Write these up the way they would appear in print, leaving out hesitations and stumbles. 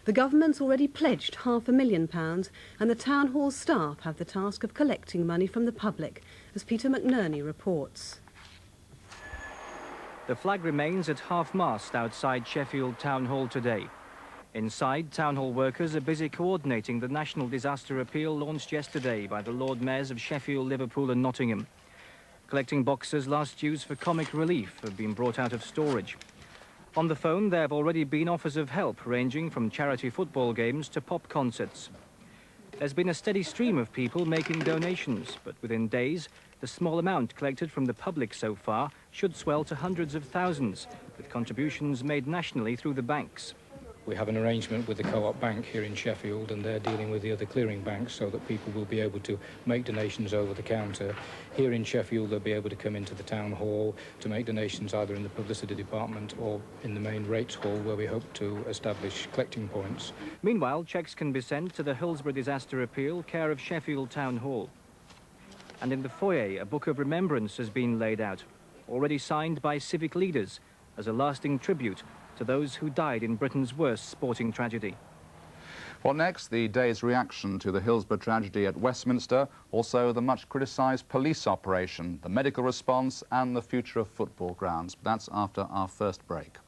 The government's already pledged £500,000 and the Town Hall staff have the task of collecting money from the public, as Peter McNerney reports. The flag remains at half-mast outside Sheffield Town Hall today. Inside, Town Hall workers are busy coordinating the national disaster appeal launched yesterday by the Lord Mayors of Sheffield, Liverpool and Nottingham. Collecting boxes last used for comic relief have been brought out of storage. On the phone, there have already been offers of help ranging from charity football games to pop concerts. There's been a steady stream of people making donations, but within days, the small amount collected from the public so far should swell to hundreds of thousands, with contributions made nationally through the banks. We have an arrangement with the Co-op Bank here in Sheffield, and they're dealing with the other clearing banks so that people will be able to make donations over the counter. Here in Sheffield, they'll be able to come into the town hall to make donations either in the publicity department or in the main rates hall, where we hope to establish collecting points. Meanwhile, cheques can be sent to the Hillsborough Disaster Appeal, care of Sheffield Town Hall. And in the foyer, a book of remembrance has been laid out, already signed by civic leaders, as a lasting tribute to those who died in Britain's worst sporting tragedy. Well, next, the day's reaction to the Hillsborough tragedy at Westminster, also the much criticised police operation, the medical response and the future of football grounds. But that's after our first break.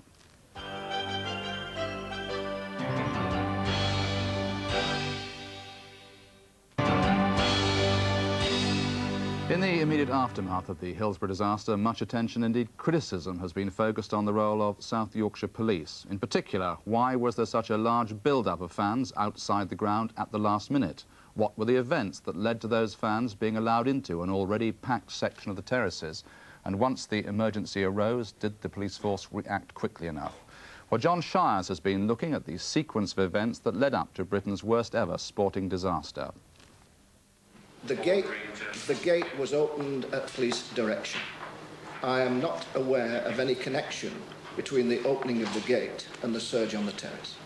In the immediate aftermath of the Hillsborough disaster, much attention, indeed criticism, has been focused on the role of South Yorkshire Police. In particular, why was there such a large build-up of fans outside the ground at the last minute? What were the events that led to those fans being allowed into an already packed section of the terraces? And once the emergency arose, did the police force react quickly enough? Well, John Shires has been looking at the sequence of events that led up to Britain's worst ever sporting disaster. The gate was opened at police direction. I am not aware of any connection between the opening of the gate and the surge on the terrace.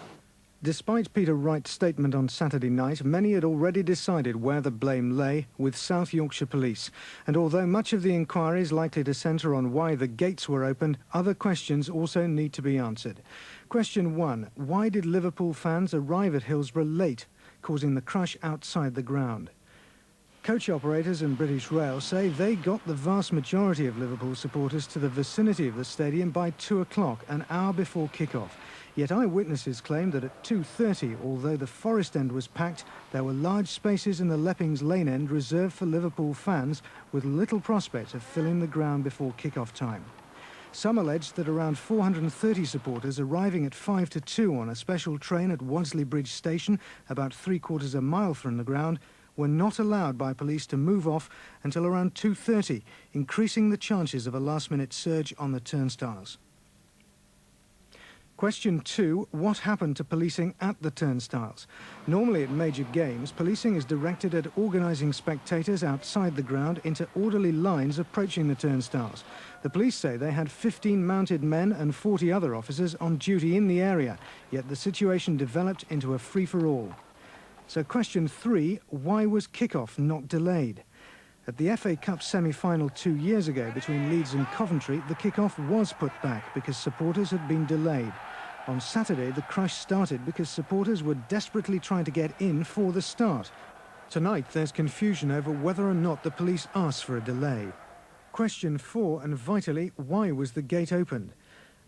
Despite Peter Wright's statement on Saturday night, many had already decided where the blame lay with South Yorkshire Police. And although much of the inquiry is likely to centre on why the gates were opened, other questions also need to be answered. Question 1. Why did Liverpool fans arrive at Hillsborough late, causing the crush outside the ground? Coach operators and British Rail say they got the vast majority of Liverpool supporters to the vicinity of the stadium by 2 o'clock, an hour before kick-off. Yet eyewitnesses claim that at 2:30, although the Forest End was packed, there were large spaces in the Leppings Lane end reserved for Liverpool fans, with little prospect of filling the ground before kick-off time. Some alleged that around 430 supporters arriving at 5 to 2 on a special train at Wadsley Bridge Station, about 3/4 a mile from the ground, were not allowed by police to move off until around 2:30, increasing the chances of a last-minute surge on the turnstiles. Question 2, what happened to policing at the turnstiles? Normally at major games, policing is directed at organising spectators outside the ground into orderly lines approaching the turnstiles. The police say they had 15 mounted men and 40 other officers on duty in the area, yet the situation developed into a free-for-all. So question 3, why was kick-off not delayed? At the FA Cup semi-final 2 years ago between Leeds and Coventry, the kick-off was put back because supporters had been delayed. On Saturday, the crush started because supporters were desperately trying to get in for the start. Tonight, there's confusion over whether or not the police asked for a delay. Question 4, and vitally, why was the gate opened?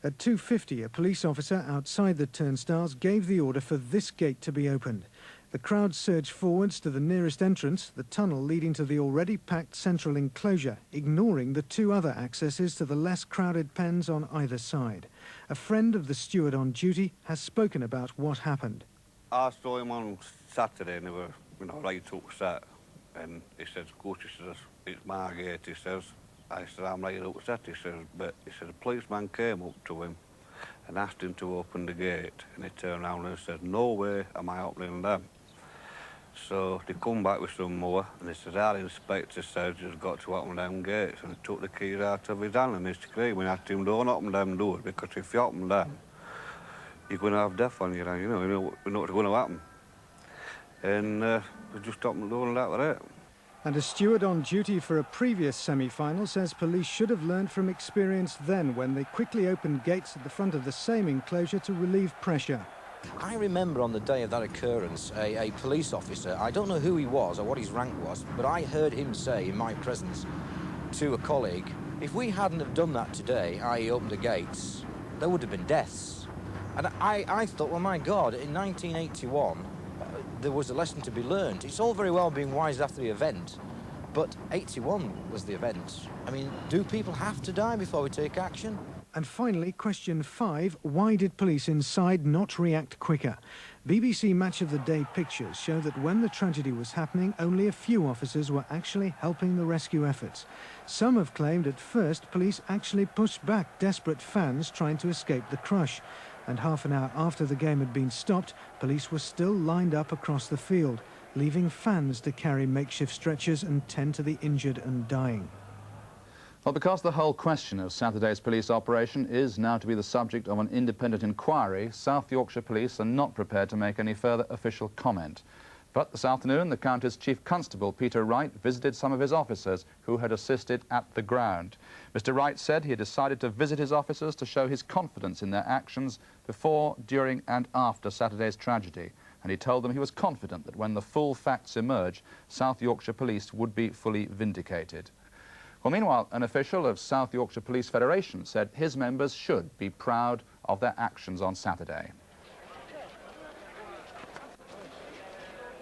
At 2:50, a police officer outside the turnstiles gave the order for this gate to be opened. The crowd surged forwards to the nearest entrance, the tunnel leading to the already packed central enclosure, ignoring the 2 other accesses to the less crowded pens on either side. A friend of the steward on duty has spoken about what happened. I saw him on Saturday and they were, right upset. And he says, "Coach," he says, "it's my gate," he says. I said, "I'm right upset," he says, but he said a policeman came up to him and asked him to open the gate, and he turned around and said, "No way am I opening them." So they come back with some more, and they said, "Our inspector says you've got to open them gates," and he took the keys out of his hand and he's screaming at him, "Don't open them doors, because if you open them, you're going to have death on your hand, you know what's going to happen." And they just opened the door and that was it. And a steward on duty for a previous semi-final says police should have learned from experience then when they quickly opened gates at the front of the same enclosure to relieve pressure. I remember on the day of that occurrence, a police officer, I don't know who he was or what his rank was, but I heard him say in my presence to a colleague, if we hadn't have done that today, i.e. opened the gates, there would have been deaths. And I thought, well, my God, in 1981, there was a lesson to be learned. It's all very well being wise after the event, but 81 was the event. I mean, do people have to die before we take action? And finally, question 5, why did police inside not react quicker? BBC Match of the Day pictures show that when the tragedy was happening, only a few officers were actually helping the rescue efforts. Some have claimed at first police actually pushed back desperate fans trying to escape the crush. And half an hour after the game had been stopped, police were still lined up across the field, leaving fans to carry makeshift stretchers and tend to the injured and dying. Well, because the whole question of Saturday's police operation is now to be the subject of an independent inquiry, South Yorkshire Police are not prepared to make any further official comment. But this afternoon, the county's Chief Constable, Peter Wright, visited some of his officers who had assisted at the ground. Mr. Wright said he had decided to visit his officers to show his confidence in their actions before, during and after Saturday's tragedy. And he told them he was confident that when the full facts emerge, South Yorkshire Police would be fully vindicated. Well, meanwhile, an official of South Yorkshire Police Federation said his members should be proud of their actions on Saturday.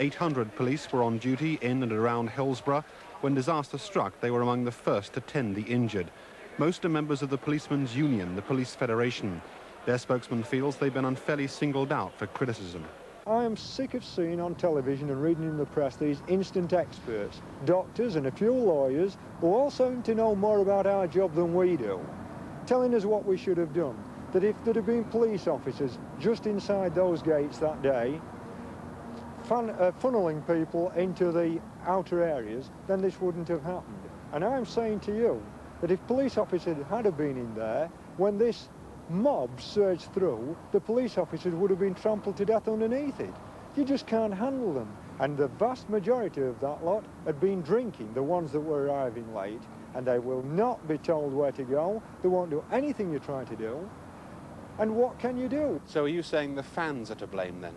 800 police were on duty in and around Hillsborough. When disaster struck, they were among the first to tend the injured. Most are members of the Policemen's Union, the Police Federation. Their spokesman feels they've been unfairly singled out for criticism. I am sick of seeing on television and reading in the press these instant experts, doctors and a few lawyers who all seem to know more about our job than we do, telling us what we should have done. That if there had been police officers just inside those gates that day, funneling people into the outer areas, then this wouldn't have happened. And I'm saying to you that if police officers had have been in there, when this mob surged through, the police officers would have been trampled to death underneath it. You just can't handle them. And the vast majority of that lot had been drinking, the ones that were arriving late, and they will not be told where to go. They won't do anything you try to do. And what can you do? So are you saying the fans are to blame then?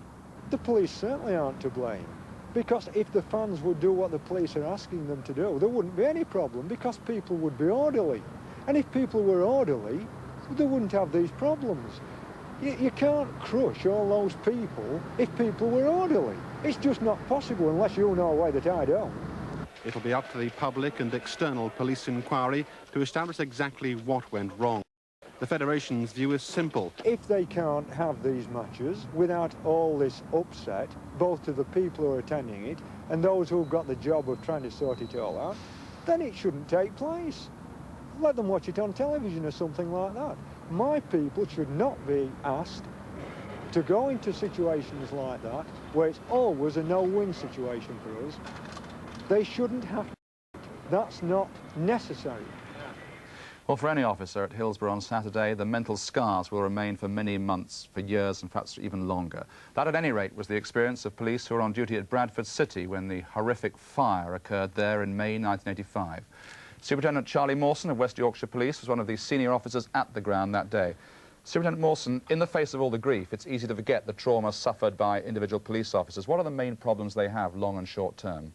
The police certainly aren't to blame. Because if the fans would do what the police are asking them to do, there wouldn't be any problem, because people would be orderly. And if people were orderly, they wouldn't have these problems. You can't crush all those people if people were orderly. It's just not possible unless you know a way that I don't. It'll be up to the public and external police inquiry to establish exactly what went wrong. The Federation's view is simple. If they can't have these matches without all this upset, both to the people who are attending it and those who've got the job of trying to sort it all out, then it shouldn't take place. Let them watch it on television or something like that. My people should not be asked to go into situations like that, where it's always a no-win situation for us. They shouldn't have to. That's not necessary. Well, for any officer at Hillsborough on Saturday, the mental scars will remain for many months, for years, and perhaps even longer. That, at any rate, was the experience of police who were on duty at Bradford City when the horrific fire occurred there in May 1985. Superintendent Charlie Mawson of West Yorkshire Police was one of the senior officers at the ground that day. Superintendent Mawson, in the face of all the grief, it's easy to forget the trauma suffered by individual police officers. What are the main problems they have, long and short term?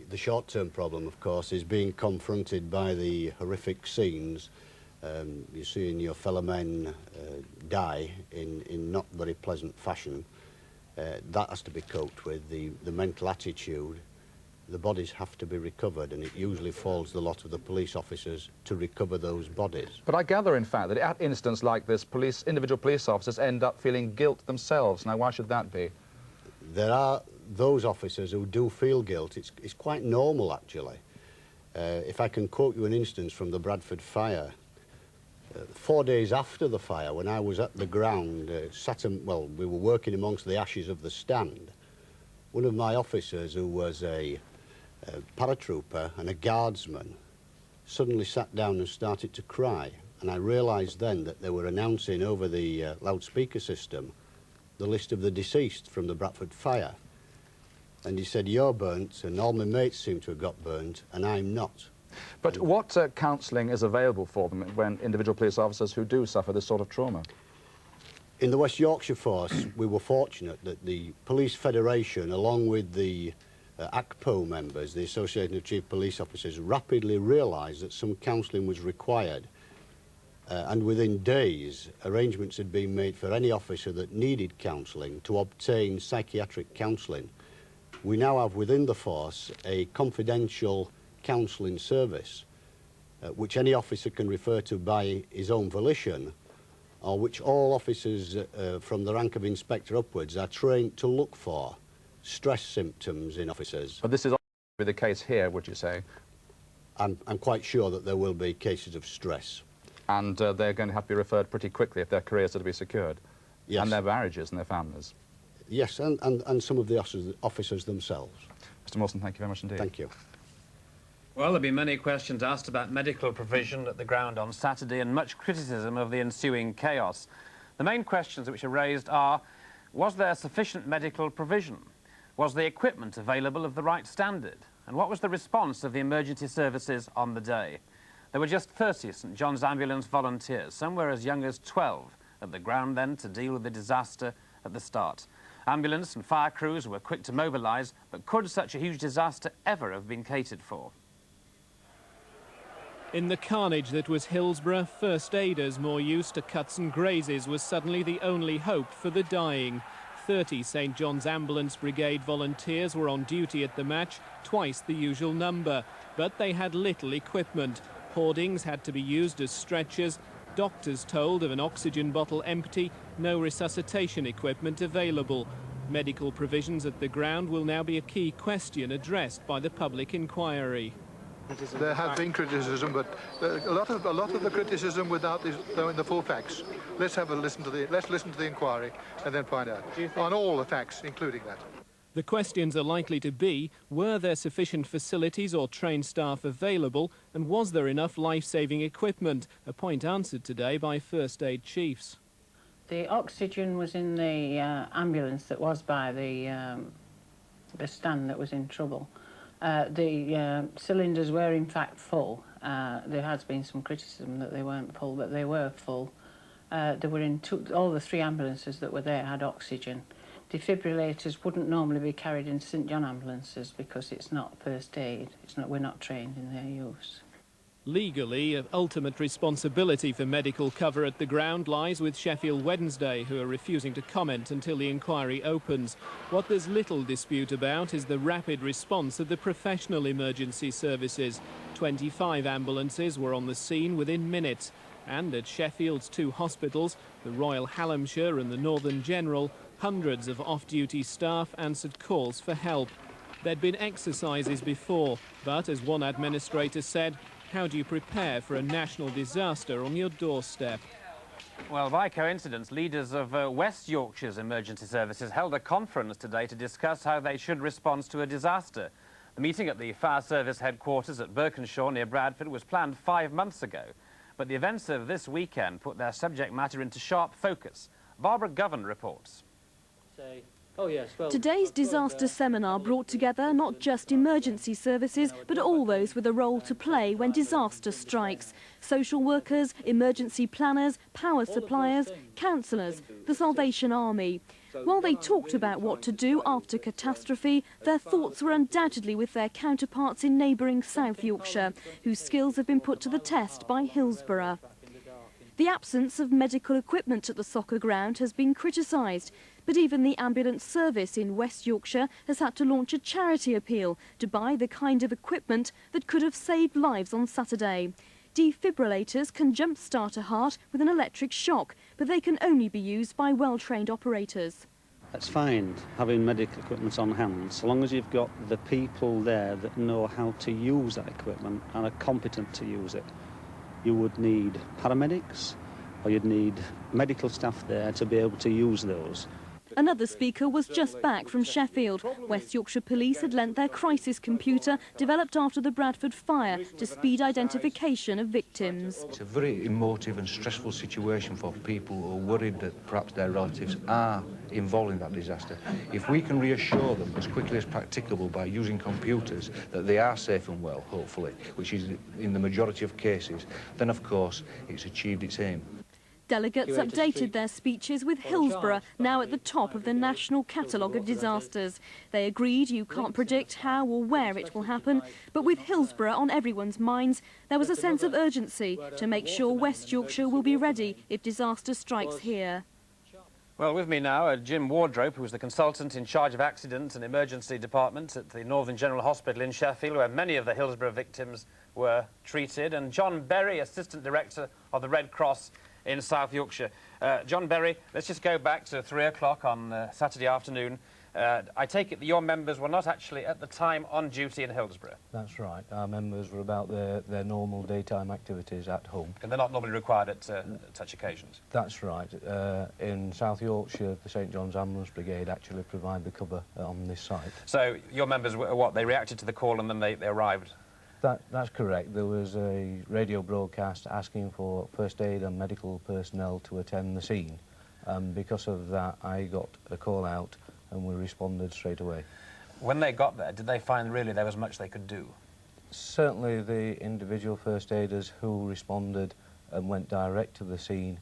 The short-term problem, of course, is being confronted by the horrific scenes. You're seeing your fellow men die in not very pleasant fashion. That has to be coped with. The mental attitude. The bodies have to be recovered, and it usually falls the lot of the police officers to recover those bodies. But I gather, in fact, that at incidents like this, individual police officers end up feeling guilt themselves. Now, why should that be? There are those officers who do feel guilt. It's quite normal, actually. If I can quote you an instance from the Bradford fire, 4 days after the fire, when I was at the ground, we were working amongst the ashes of the stand, one of my officers, who was a paratrooper and a guardsman, suddenly sat down and started to cry. And I realised then that they were announcing over the loudspeaker system the list of the deceased from the Bradford fire. And he said, "You're burnt, and all my mates seem to have got burnt, and I'm not." But what counselling is available for them when individual police officers who do suffer this sort of trauma? In the West Yorkshire Force, we were fortunate that the Police Federation, along with the ACPO members, the Association of Chief Police Officers, rapidly realised that some counselling was required. And within days, arrangements had been made for any officer that needed counselling to obtain psychiatric counselling. We now have within the force a confidential counselling service, which any officer can refer to by his own volition, or which all officers from the rank of inspector upwards are trained to look for stress symptoms in officers. But this is the case here, would you say? I'm quite sure that there will be cases of stress. And they're going to have to be referred pretty quickly if their careers are to be secured. Yes. And their marriages and their families. Yes, and some of the officers themselves. Mr. Mawson, thank you very much indeed. Thank you. Well, there'll be many questions asked about medical provision at the ground on Saturday and much criticism of the ensuing chaos. The main questions which are raised are, was there sufficient medical provision? Was the equipment available of the right standard? And what was the response of the emergency services on the day? There were just 30 St John's Ambulance volunteers, some were as young as 12, at the ground then to deal with the disaster at the start. Ambulance and fire crews were quick to mobilise, but could such a huge disaster ever have been catered for? In the carnage that was Hillsborough, first aiders more used to cuts and grazes was suddenly the only hope for the dying. 30 St John's Ambulance Brigade volunteers were on duty at the match, twice the usual number, but they had little equipment. Hoardings had to be used as stretchers, doctors told of an oxygen bottle empty, no resuscitation equipment available. Medical provisions at the ground will now be a key question addressed by the public inquiry. There has been criticism, but a lot of the criticism without knowing the full facts. Let's listen to the inquiry and then find out on all the facts, including that. The questions are likely to be, were there sufficient facilities or trained staff available, and was there enough life-saving equipment? A point answered today by first aid chiefs. The oxygen was in the ambulance that was by the stand that was in trouble. The cylinders were in fact full. There has been some criticism that they weren't full, but they were full. They were in all the 3 ambulances that were there had oxygen. Defibrillators wouldn't normally be carried in St John ambulances because it's not first aid. We're not trained in their use. Legally, ultimate responsibility for medical cover at the ground lies with Sheffield Wednesday, who are refusing to comment until the inquiry opens. What there's little dispute about is the rapid response of the professional emergency services. 25 ambulances were on the scene within minutes. And at Sheffield's 2 hospitals, the Royal Hallamshire and the Northern General, hundreds of off-duty staff answered calls for help. There'd been exercises before, but as one administrator said, how do you prepare for a national disaster on your doorstep? Well, by coincidence, leaders of West Yorkshire's emergency services held a conference today to discuss how they should respond to a disaster. The meeting at the fire service headquarters at Birkenshaw near Bradford was planned 5 months ago, but the events of this weekend put their subject matter into sharp focus. Barbara Govan reports. Today's disaster seminar brought together not just emergency services, but all those with a role to play when disaster strikes. Social workers, emergency planners, power suppliers, counsellors, the Salvation Army. While they talked about what to do after catastrophe, their thoughts were undoubtedly with their counterparts in neighbouring South Yorkshire, whose skills have been put to the test by Hillsborough. The absence of medical equipment at the soccer ground has been criticised, but even the ambulance service in West Yorkshire has had to launch a charity appeal to buy the kind of equipment that could have saved lives on Saturday. Defibrillators can jump-start a heart with an electric shock, but they can only be used by well-trained operators. That's fine, having medical equipment on hand, so long as you've got the people there that know how to use that equipment and are competent to use it. You would need paramedics, or you'd need medical staff there to be able to use those. Another speaker was just back from Sheffield. West Yorkshire Police had lent their crisis computer, developed after the Bradford fire, to speed identification of victims. It's a very emotive and stressful situation for people who are worried that perhaps their relatives are involved in that disaster. If we can reassure them as quickly as practicable by using computers that they are safe and well, hopefully, which is in the majority of cases, then of course it's achieved its aim. Delegates updated their speeches with Hillsborough now at the top of the national catalogue of disasters. They agreed you can't predict how or where it will happen, but with Hillsborough on everyone's minds, there was a sense of urgency to make sure West Yorkshire will be ready if disaster strikes here. Well, with me now are Jim Wardrope, who's the consultant in charge of accident and emergency departments at the Northern General Hospital in Sheffield, where many of the Hillsborough victims were treated, and John Berry, Assistant Director of the Red Cross in South Yorkshire. John Berry, let's just go back to 3 o'clock on Saturday afternoon. I take it that your members were not actually at the time on duty in Hillsborough. That's right. Our members were about their normal daytime activities at home. And they're not normally required at such occasions? That's right. In South Yorkshire, the St John's Ambulance Brigade actually provide the cover on this site. So your members were what? They reacted to the call and then they arrived? That's correct. There was a radio broadcast asking for first aid and medical personnel to attend the scene. Because of that, I got a call out and we responded straight away. When they got there, did they find really there was much they could do? Certainly the individual first aiders who responded and went direct to the scene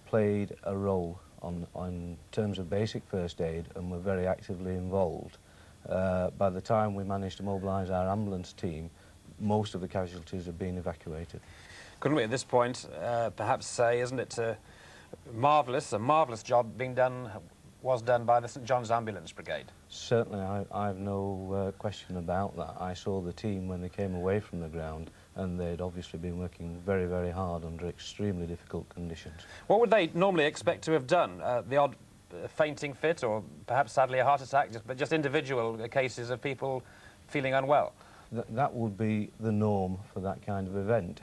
played a role on terms of basic first aid and were very actively involved. By the time we managed to mobilise our ambulance team, most of the casualties have been evacuated. Couldn't we at this point perhaps say, isn't it a marvellous job was done by the St John's Ambulance Brigade? Certainly, I've no question about that. I saw the team when they came away from the ground and they'd obviously been working very, very hard under extremely difficult conditions. What would they normally expect to have done? The odd fainting fit or perhaps sadly a heart attack, but just individual cases of people feeling unwell? That would be the norm for that kind of event.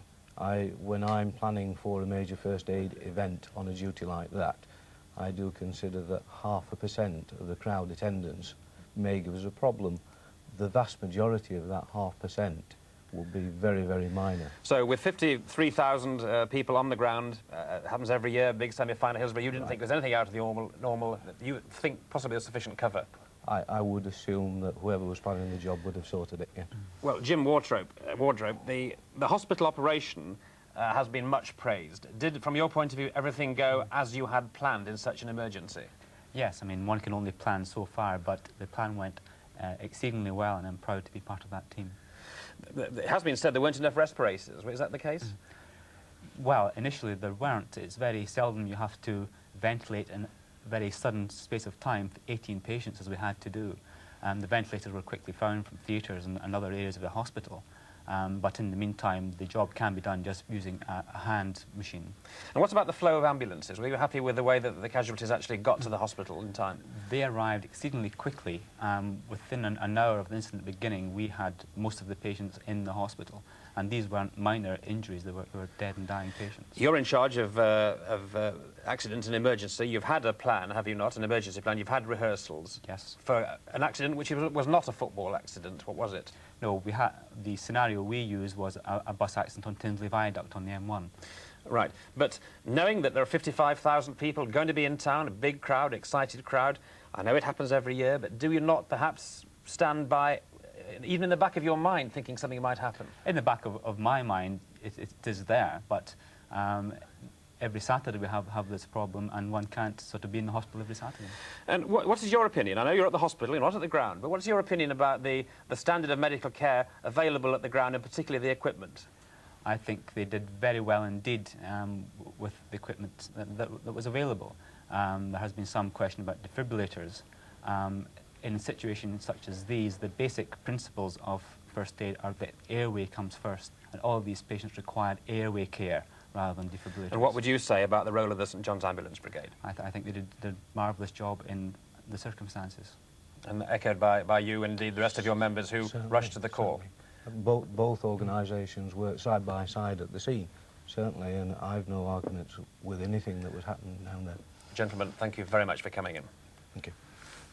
When I'm planning for a major first aid event on a duty like that, I do consider that 0.5% of the crowd attendance may give us a problem. The vast majority of that 0.5% will be very, very minor. So with 53,000 people on the ground, happens every year, big semi-final Hillsborough, you didn't think there was anything out of the normal, you think possibly a sufficient cover? I would assume that whoever was planning the job would have sorted it, yeah. Well, Jim Wardrope, the hospital operation has been much praised. Did, from your point of view, everything go as you had planned in such an emergency? Yes, I mean, one can only plan so far, but the plan went exceedingly well, and I'm proud to be part of that team. It has been said there weren't enough respirators. Is that the case? Well, initially there weren't. It's very seldom you have to ventilate in a very sudden space of time for 18 patients, as we had to do. The ventilators were quickly found from theatres and other areas of the hospital. But in the meantime, the job can be done just using a hand machine. And what about the flow of ambulances? Were you happy with the way that the casualties actually got to the hospital in time? They arrived exceedingly quickly. Within an hour of the incident beginning, we had most of the patients in the hospital. And these weren't minor injuries, they were dead and dying patients. You're in charge of accident and emergency. You've had a plan, have you not, an emergency plan? You've had rehearsals. Yes. For an accident which was not a football accident. What was it? No, the scenario we used was a bus accident on Tinsley Viaduct on the M1. Right, but knowing that there are 55,000 people going to be in town, a big crowd, excited crowd, I know it happens every year, but do you not perhaps stand by, even in the back of your mind, thinking something might happen? In the back of my mind, it is there, but every Saturday we have this problem, and one can't sort of be in the hospital every Saturday. And what is your opinion? I know you're at the hospital, you're not at the ground, but what is your opinion about the standard of medical care available at the ground, and particularly the equipment? I think they did very well indeed with the equipment that was available. There has been some question about defibrillators. In situations such as these, the basic principles of first aid are that airway comes first, and all of these patients required airway care rather than defibrillators. And what would you say about the role of the St John's Ambulance Brigade? I think they did a marvellous job in the circumstances. And echoed by you and indeed the rest of your members who rushed to the call? Both organisations worked side by side at the scene, certainly, and I've no arguments with anything that was happening down there. Gentlemen, thank you very much for coming in. Thank you.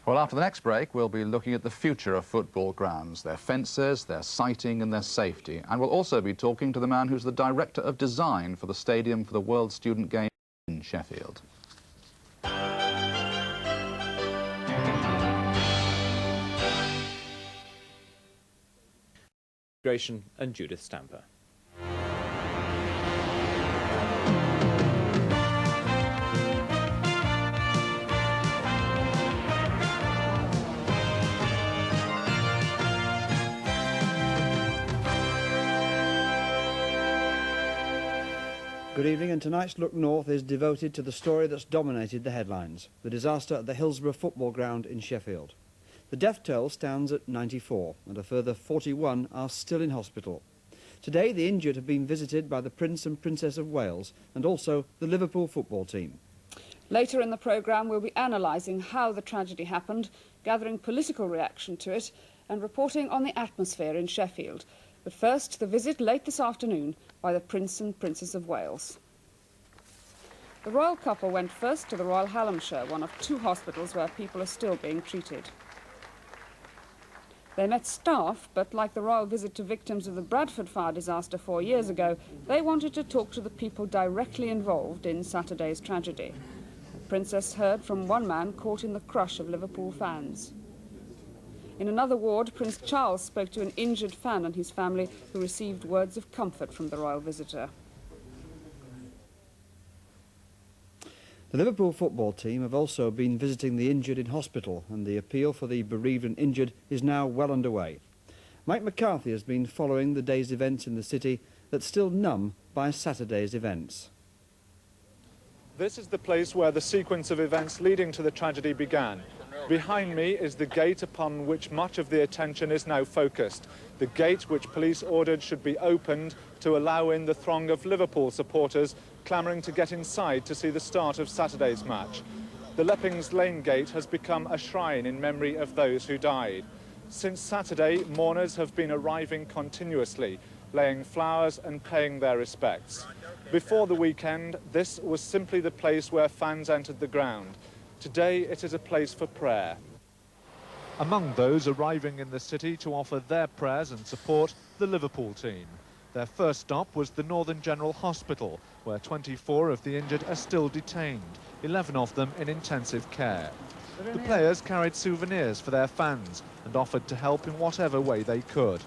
Well, after the next break, we'll be looking at the future of football grounds, their fences, their siting and their safety. And we'll also be talking to the man who's the Director of Design for the stadium for the World Student Games in Sheffield. And Judith Stamper. Good evening, and tonight's Look North is devoted to the story that's dominated the headlines, the disaster at the Hillsborough football ground in Sheffield. The death toll stands at 94, and a further 41 are still in hospital. Today, the injured have been visited by the Prince and Princess of Wales, and also the Liverpool football team. Later in the programme, we'll be analysing how the tragedy happened, gathering political reaction to it, and reporting on the atmosphere in Sheffield. But first, the visit late this afternoon by the Prince and Princess of Wales. The royal couple went first to the Royal Hallamshire, one of 2 hospitals where people are still being treated. They met staff, but like the royal visit to victims of the Bradford fire disaster 4 years ago, they wanted to talk to the people directly involved in Saturday's tragedy. The Princess heard from one man caught in the crush of Liverpool fans. In another ward, Prince Charles spoke to an injured fan and his family who received words of comfort from the royal visitor. The Liverpool football team have also been visiting the injured in hospital, and the appeal for the bereaved and injured is now well underway. Mike McCarthy has been following the day's events in the city that's still numb by Saturday's events. This is the place where the sequence of events leading to the tragedy began. Behind me is the gate upon which much of the attention is now focused. The gate which police ordered should be opened to allow in the throng of Liverpool supporters clamouring to get inside to see the start of Saturday's match. The Leppings Lane gate has become a shrine in memory of those who died. Since Saturday, mourners have been arriving continuously, laying flowers and paying their respects. Before the weekend, this was simply the place where fans entered the ground. Today, it is a place for prayer. Among those arriving in the city to offer their prayers and support, the Liverpool team. Their first stop was the Northern General Hospital, where 24 of the injured are still detained, 11 of them in intensive care. The players carried souvenirs for their fans and offered to help in whatever way they could.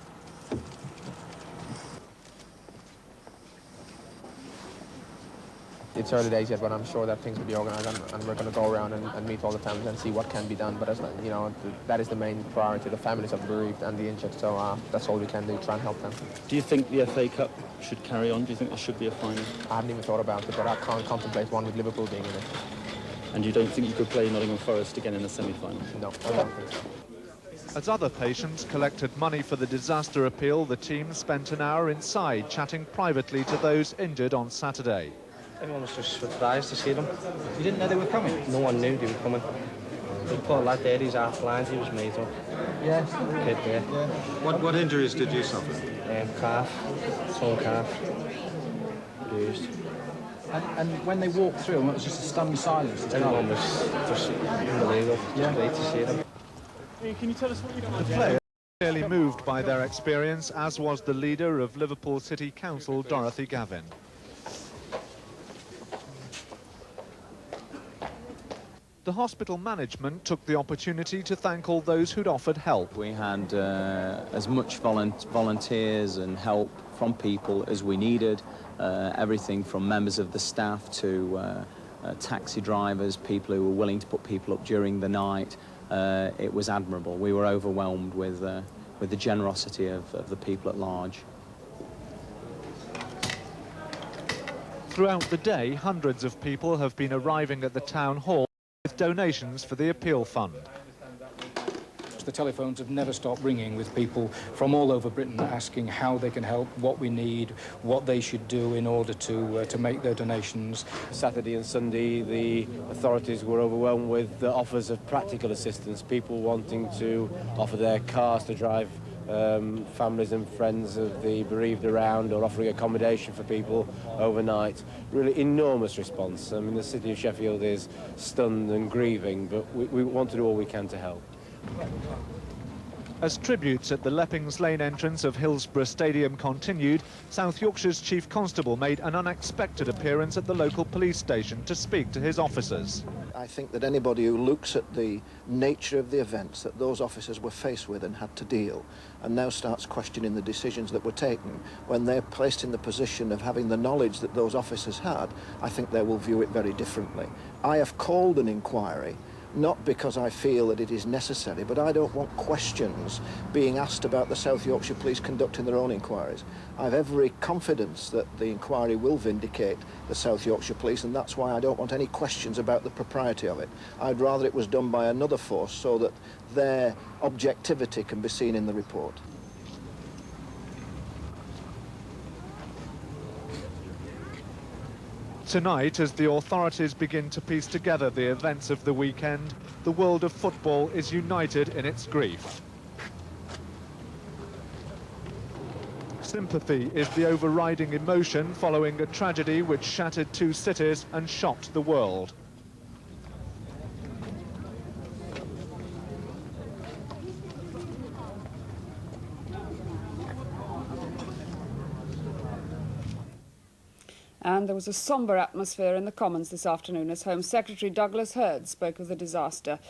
It's early days yet, but I'm sure that things will be organised, and we're going to go around and meet all the families and see what can be done. But as you know, that is the main priority, the families of the bereaved and the injured. So that's all we can do, try and help them. Do you think the FA Cup should carry on? Do you think there should be a final? I haven't even thought about it, but I can't contemplate one with Liverpool being in it. And you don't think you could play Nottingham Forest again in the semi-final? No, I don't think so. As other patients collected money for the disaster appeal, the team spent an hour inside chatting privately to those injured on Saturday. Everyone was just surprised to see them. You didn't know they were coming? No one knew they were coming. The poor lad there, he's half blind, he was made up. Yeah. Kid there. Yeah. What injuries did you suffer? Calf, torn calf, bruised. And when they walked through, it was just a stunned silence. Everyone was just unbelievable. Yeah. Great to see them. Can you tell us what you got? The players were clearly moved by their experience, as was the leader of Liverpool City Council, Dorothy Gavin. The hospital management took the opportunity to thank all those who'd offered help. We had as much volunteers and help from people as we needed, everything from members of the staff to taxi drivers, people who were willing to put people up during the night. It was admirable. We were overwhelmed with the generosity of the people at large. Throughout the day, hundreds of people have been arriving at the town hall with donations for the appeal fund. The telephones have never stopped ringing with people from all over Britain asking how they can help, what we need, what they should do in order to make their donations. Saturday and Sunday, the authorities were overwhelmed with the offers of practical assistance, people wanting to offer their cars to drive families and friends of the bereaved around, or offering accommodation for people overnight. Really enormous response. I mean, the city of Sheffield is stunned and grieving, but we want to do all we can to help. As tributes at the Leppings Lane entrance of Hillsborough Stadium continued, South Yorkshire's Chief Constable made an unexpected appearance at the local police station to speak to his officers. I think that anybody who looks at the nature of the events that those officers were faced with and had to deal, and now starts questioning the decisions that were taken when they're placed in the position of having the knowledge that those officers had, I think they will view it very differently. I have called an inquiry not because I feel that it is necessary, but I don't want questions being asked about the South Yorkshire Police conducting their own inquiries. I have every confidence that the inquiry will vindicate the South Yorkshire Police, and that's why I don't want any questions about the propriety of it. I'd rather it was done by another force so that their objectivity can be seen in the report. Tonight, as the authorities begin to piece together the events of the weekend, the world of football is united in its grief. Sympathy is the overriding emotion following a tragedy which shattered 2 cities and shocked the world. And there was a sombre atmosphere in the Commons this afternoon as Home Secretary Douglas Hurd spoke of the disaster.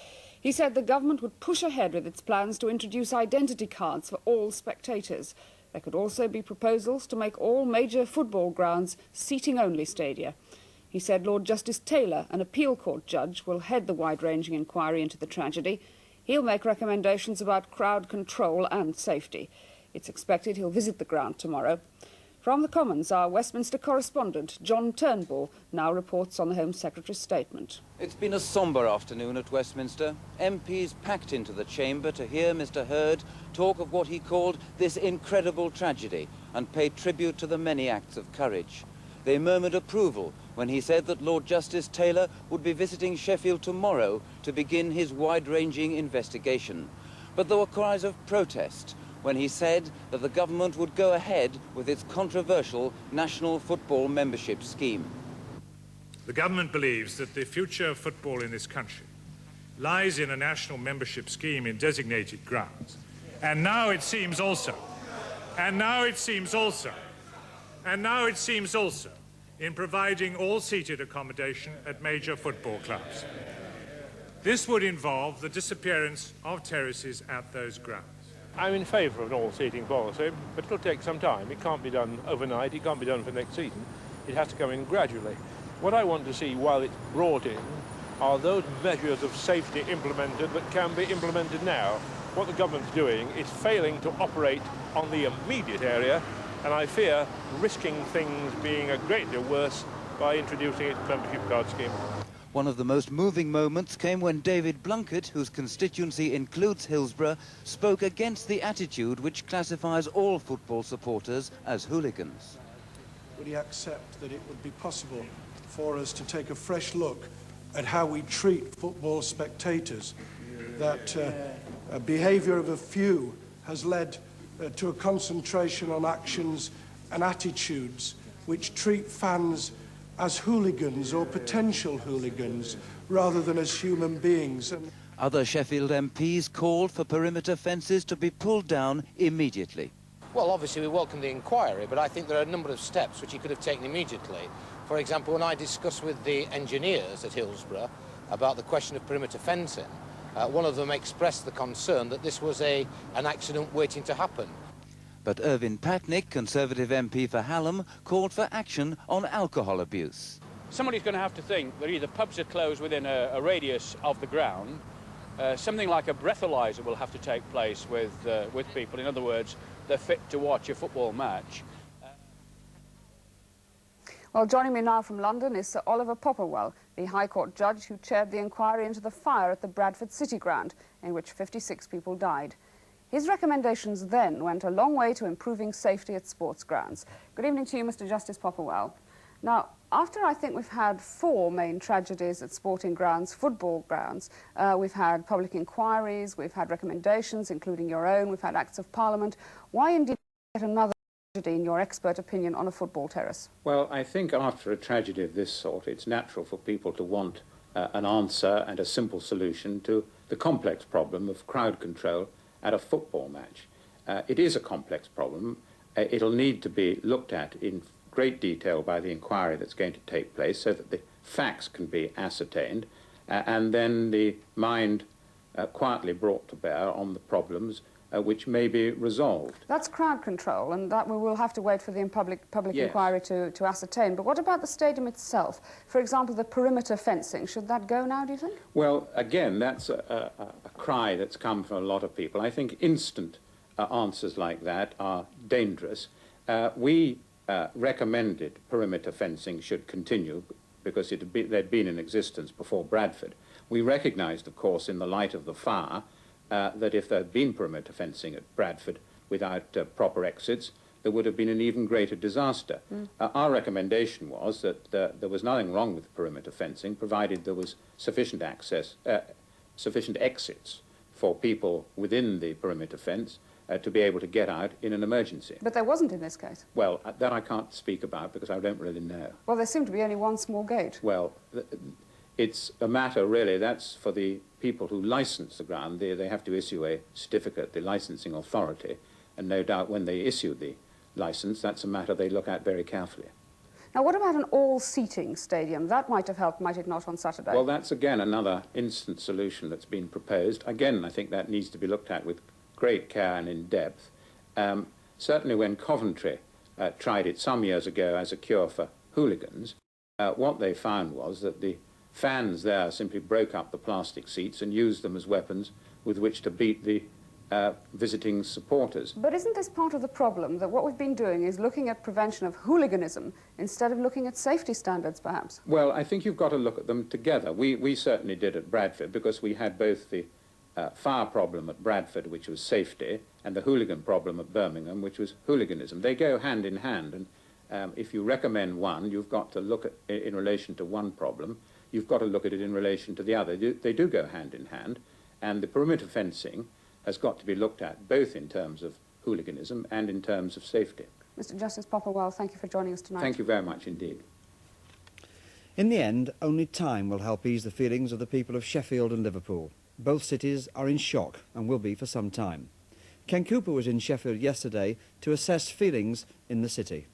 He said the government would push ahead with its plans to introduce identity cards for all spectators. There could also be proposals to make all major football grounds seating-only stadia. He said Lord Justice Taylor, an appeal court judge, will head the wide-ranging inquiry into the tragedy. He'll make recommendations about crowd control and safety. It's expected he'll visit the ground tomorrow. From the Commons, our Westminster correspondent, John Turnbull, now reports on the Home Secretary's statement. It's been a sombre afternoon at Westminster. MPs packed into the chamber to hear Mr Hurd talk of what he called this incredible tragedy and pay tribute to the many acts of courage. They murmured approval when he said that Lord Justice Taylor would be visiting Sheffield tomorrow to begin his wide-ranging investigation. But there were cries of protest when he said that the government would go ahead with its controversial national football membership scheme. The government believes that the future of football in this country lies in a national membership scheme in designated grounds. And now it seems also in providing all-seated accommodation at major football clubs. This would involve the disappearance of terraces at those grounds. I'm in favour of an all-seating policy, but it'll take some time. It can't be done overnight, it can't be done for next season. It has to come in gradually. What I want to see while it's brought in are those measures of safety implemented that can be implemented now. What the government's doing is failing to operate on the immediate area, and I fear risking things being a great deal worse by introducing its membership card scheme. One of the most moving moments came when David Blunkett, whose constituency includes Hillsborough, spoke against the attitude which classifies all football supporters as hooligans. Would he accept that it would be possible for us to take a fresh look at how we treat football spectators? That behaviour of a few has led to a concentration on actions and attitudes which treat fans as hooligans or potential hooligans rather than as human beings. Other Sheffield MPs called for perimeter fences to be pulled down immediately. Well, obviously we welcome the inquiry, but I think there are a number of steps which he could have taken immediately. For example, when I discussed with the engineers at Hillsborough about the question of perimeter fencing, one of them expressed the concern that this was an accident waiting to happen. But Irvin Patnick, Conservative MP for Hallam, called for action on alcohol abuse. Somebody's going to have to think that either pubs are closed within a radius of the ground, something like a breathalyzer will have to take place with people. In other words, they're fit to watch a football match. Well, joining me now from London is Sir Oliver Popplewell, the High Court judge who chaired the inquiry into the fire at the Bradford City Ground, in which 56 people died. His recommendations then went a long way to improving safety at sports grounds. Good evening to you, Mr. Justice Popplewell. Now, after I think we've had 4 main tragedies at sporting grounds, football grounds, we've had public inquiries, we've had recommendations, including your own, we've had acts of parliament. Why indeed get another tragedy, in your expert opinion, on a football terrace? Well, I think after a tragedy of this sort, it's natural for people to want an answer and a simple solution to the complex problem of crowd control at a football match. It is a complex problem. It'll need to be looked at in great detail by the inquiry that's going to take place so that the facts can be ascertained and then the mind quietly brought to bear on the problems which may be resolved. That's crowd control, and that we will have to wait for the public Yes. inquiry to ascertain. But what about the stadium itself? For example, the perimeter fencing, should that go now, do you think? Well, again, that's a cry that's come from a lot of people. I think instant answers like that are dangerous. We recommended perimeter fencing should continue because they'd been in existence before Bradford. We recognised, of course, in the light of the fire, that if there had been perimeter fencing at Bradford without proper exits, there would have been an even greater disaster. Our recommendation was that there was nothing wrong with perimeter fencing, provided there was sufficient access, sufficient exits for people within the perimeter fence to be able to get out in an emergency. But there wasn't in this case. Well, that I can't speak about because I don't really know. Well, there seemed to be only one small gate. Well, it's a matter, really, that's for the people who license the ground. They have to issue a certificate, the licensing authority, and no doubt when they issue the licence, that's a matter they look at very carefully. Now, what about an all-seating stadium? That might have helped, might it not, on Saturday? Well, that's, again, another instant solution that's been proposed. Again, I think that needs to be looked at with great care and in depth. Certainly when Coventry tried it some years ago as a cure for hooligans, what they found was that the fans there simply broke up the plastic seats and used them as weapons with which to beat the visiting supporters. But isn't this part of the problem, that what we've been doing is looking at prevention of hooliganism instead of looking at safety standards, perhaps? Well, I think you've got to look at them together. We certainly did at Bradford, because we had both the fire problem at Bradford, which was safety, and the hooligan problem at Birmingham, which was hooliganism. They go hand in hand, and if you recommend one, you've got to look at it in relation to one problem. You've got to look at it in relation to the other. They do go hand in hand, and the perimeter fencing has got to be looked at both in terms of hooliganism and in terms of safety. Mr. Justice Popperwell, thank you for joining us tonight. Thank you very much indeed. In the end, only time will help ease the feelings of the people of Sheffield and Liverpool. Both cities are in shock and will be for some time. Ken Cooper was in Sheffield yesterday to assess feelings in the city.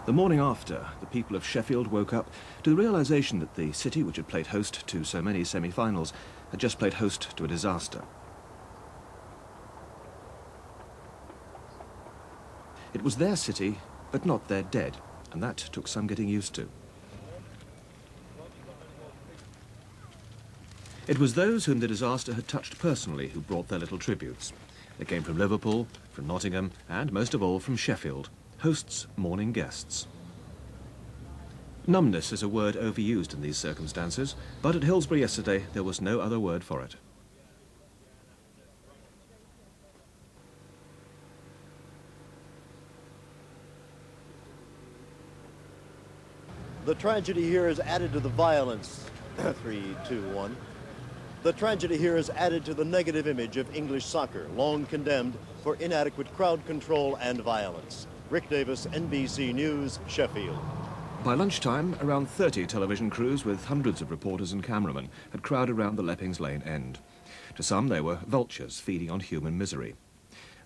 The morning after, the people of Sheffield woke up to the realisation that the city, which had played host to so many semi-finals, had just played host to a disaster. It was their city, but not their dead, and that took some getting used to. It was those whom the disaster had touched personally who brought their little tributes. They came from Liverpool, from Nottingham, and most of all from Sheffield, hosts mourning guests. Numbness is a word overused in these circumstances, but at Hillsborough yesterday there was no other word for it. The tragedy here is added to the violence. 3, 2, 1. The tragedy here is added to the negative image of English soccer, long condemned for inadequate crowd control and violence. Rick Davis, NBC News, Sheffield. By lunchtime, around 30 television crews with hundreds of reporters and cameramen had crowded around the Leppings Lane end. To some, they were vultures feeding on human misery.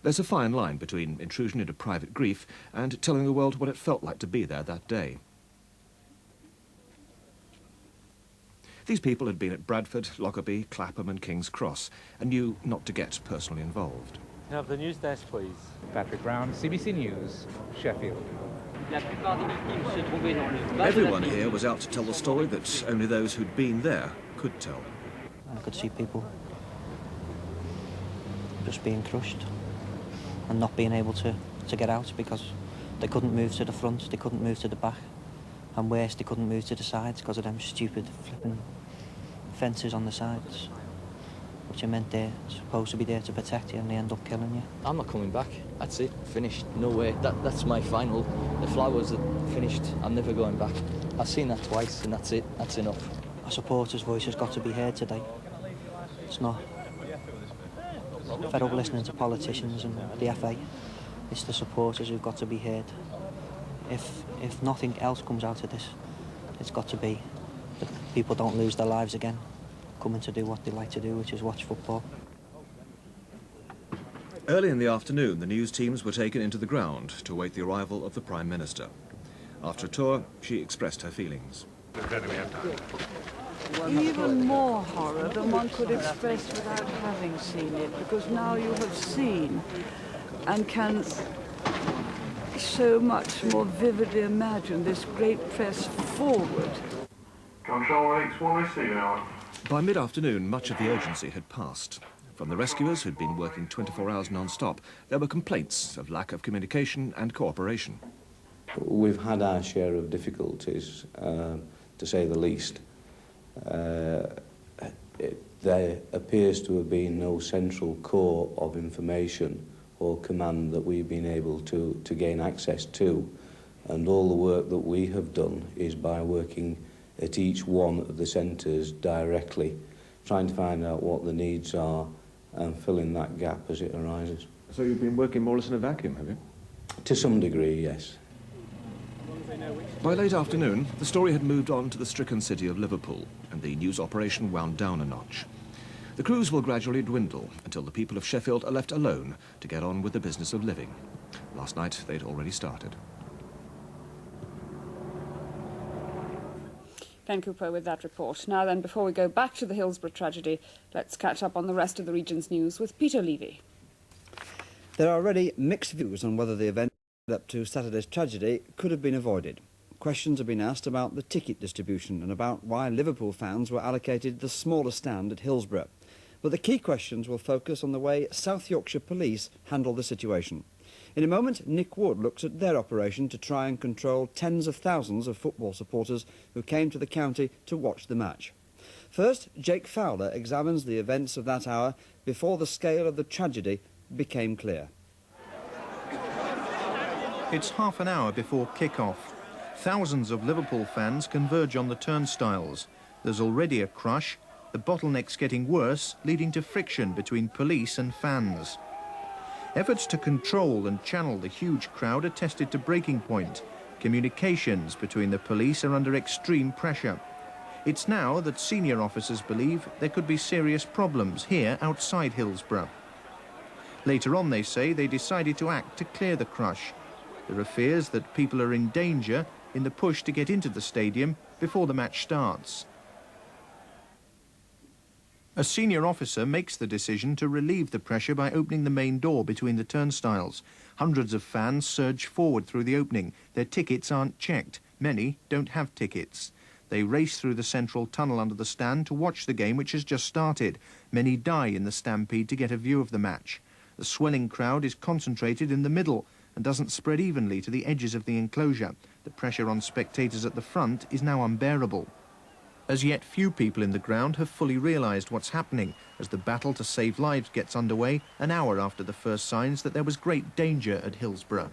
There's a fine line between intrusion into private grief and telling the world what it felt like to be there that day. These people had been at Bradford, Lockerbie, Clapham and King's Cross and knew not to get personally involved. Can I have the news desk, please? Patrick Brown, CBC News, Sheffield. Everyone here was out to tell the story that only those who'd been there could tell. I could see people just being crushed and not being able to get out because they couldn't move to the front, they couldn't move to the back, and worse, they couldn't move to the sides because of them stupid flipping fences on the sides, which are meant they're supposed to be there to protect you, and they end up killing you. I'm not coming back. That's it. Finished. No way. That's my final. The flowers are finished. I'm never going back. I've seen that twice, and that's it. That's enough. Our supporters' voice has got to be heard today. It's not fed up listening to politicians and the FA. It's the supporters who've got to be heard. If nothing else comes out of this, it's got to be that people don't lose their lives again, coming to do what they like to do, which is watch football. Early in the afternoon, the news teams were taken into the ground to await the arrival of the Prime Minister. After a tour, she expressed her feelings. Even more horror than one could express without having seen it, because now you have seen and can so much more vividly imagine this great press forward. Control X1, receiving hour. By mid-afternoon, much of the urgency had passed. From the rescuers, who'd been working 24 hours non-stop, there were complaints of lack of communication and cooperation. We've had our share of difficulties, to say the least. There appears to have been no central core of information or command that we've been able to gain access to, and all the work that we have done is by working at each one of the centres directly, trying to find out what the needs are and fill in that gap as it arises. So you've been working more or less in a vacuum, have you? To some degree, yes. By late afternoon, the story had moved on to the stricken city of Liverpool, and the news operation wound down a notch. The crews will gradually dwindle until the people of Sheffield are left alone to get on with the business of living. Last night, they'd already started. Ken Cooper with that report. Now then, before we go back to the Hillsborough tragedy, let's catch up on the rest of the region's news with Peter Levy. There are already mixed views on whether the event up to Saturday's tragedy could have been avoided. Questions have been asked about the ticket distribution and about why Liverpool fans were allocated the smaller stand at Hillsborough. But the key questions will focus on the way South Yorkshire Police handled the situation. In a moment, Nick Wood looks at their operation to try and control tens of thousands of football supporters who came to the county to watch the match. First, Jake Fowler examines the events of that hour before the scale of the tragedy became clear. It's half an hour before kick-off. Thousands of Liverpool fans converge on the turnstiles. There's already a crush, the bottleneck's getting worse, leading to friction between police and fans. Efforts to control and channel the huge crowd are tested to breaking point. Communications between the police are under extreme pressure. It's now that senior officers believe there could be serious problems here outside Hillsborough. Later on, they say, they decided to act to clear the crush. There are fears that people are in danger in the push to get into the stadium before the match starts. A senior officer makes the decision to relieve the pressure by opening the main door between the turnstiles. Hundreds of fans surge forward through the opening. Their tickets aren't checked. Many don't have tickets. They race through the central tunnel under the stand to watch the game, which has just started. Many die in the stampede to get a view of the match. The swelling crowd is concentrated in the middle and doesn't spread evenly to the edges of the enclosure. The pressure on spectators at the front is now unbearable. As yet, few people in the ground have fully realised what's happening as the battle to save lives gets underway an hour after the first signs that there was great danger at Hillsborough.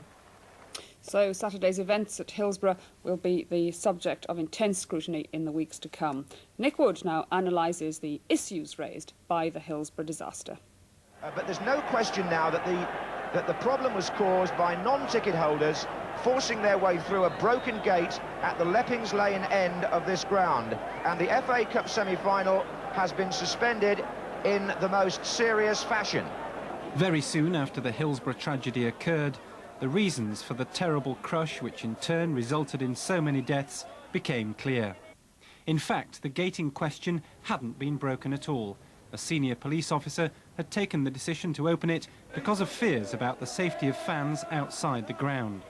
So Saturday's events at Hillsborough will be the subject of intense scrutiny in the weeks to come. Nick Wood now analyses the issues raised by the Hillsborough disaster. But there's no question now that the problem was caused by non-ticket holders forcing their way through a broken gate at the Leppings Lane end of this ground. And the FA Cup semi-final has been suspended in the most serious fashion. Very soon after the Hillsborough tragedy occurred, the reasons for the terrible crush, which in turn resulted in so many deaths, became clear. In fact, the gate in question hadn't been broken at all. A senior police officer had taken the decision to open it because of fears about the safety of fans outside the ground.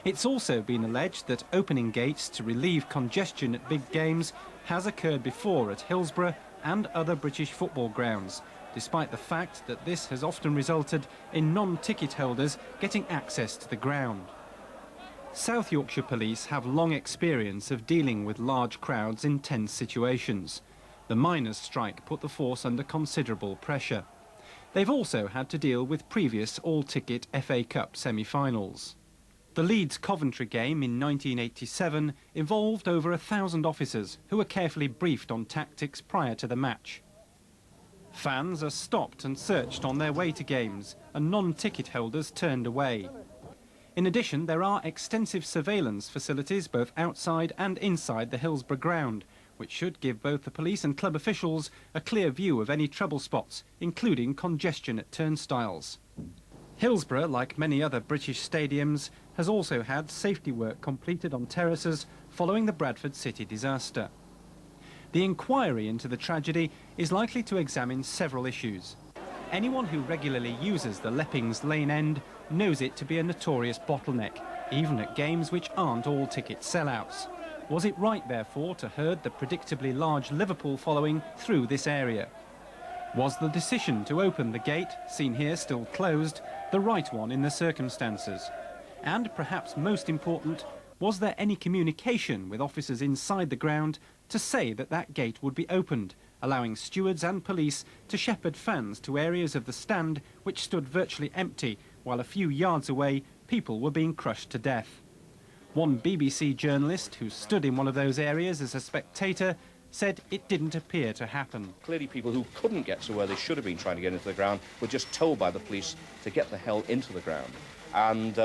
It's also been alleged that opening gates to relieve congestion at big games has occurred before at Hillsborough and other British football grounds, despite the fact that this has often resulted in non-ticket holders getting access to the ground. South Yorkshire Police have long experience of dealing with large crowds in tense situations. The miners' strike put the force under considerable pressure. They've also had to deal with previous all-ticket FA Cup semi-finals. The Leeds-Coventry game in 1987 involved over 1,000 officers who were carefully briefed on tactics prior to the match. Fans are stopped and searched on their way to games, and non-ticket holders turned away. In addition, there are extensive surveillance facilities both outside and inside the Hillsborough ground, which should give both the police and club officials a clear view of any trouble spots, including congestion at turnstiles. Hillsborough, like many other British stadiums, has also had safety work completed on terraces following the Bradford City disaster. The inquiry into the tragedy is likely to examine several issues. Anyone who regularly uses the Leppings Lane End knows it to be a notorious bottleneck, even at games which aren't all-ticket sellouts. Was it right, therefore, to herd the predictably large Liverpool following through this area? Was the decision to open the gate, seen here still closed, the right one in the circumstances? And perhaps most important, was there any communication with officers inside the ground to say that that gate would be opened, allowing stewards and police to shepherd fans to areas of the stand which stood virtually empty, while a few yards away people were being crushed to death? One BBC journalist who stood in one of those areas as a spectator said it didn't appear to happen. Clearly people who couldn't get to where they should have been trying to get into the ground were just told by the police to get the hell into the ground. And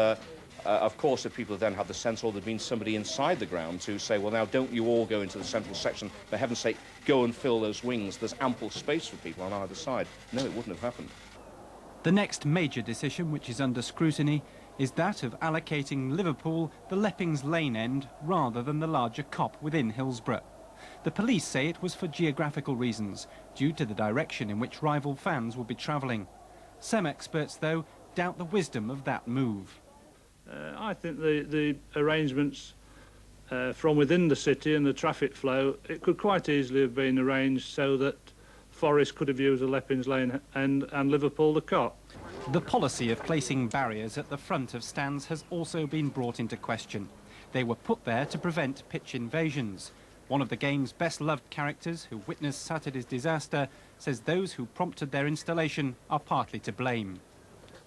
of course, if people then had the sense, or there'd been somebody inside the ground to say, well, now don't you all go into the central section, for heaven's sake, go and fill those wings, there's ample space for people on either side. No, it wouldn't have happened. The next major decision which is under scrutiny is that of allocating Liverpool the Leppings Lane End rather than the larger cop within Hillsborough. The police say it was for geographical reasons, due to the direction in which rival fans will be travelling. Some experts, though, doubt the wisdom of that move. I think the arrangements from within the city and the traffic flow, it could quite easily have been arranged so that Forest could have used the Leppings Lane and Liverpool the Cop. The policy of placing barriers at the front of stands has also been brought into question. They were put there to prevent pitch invasions. One of the game's best-loved characters who witnessed Saturday's disaster says those who prompted their installation are partly to blame.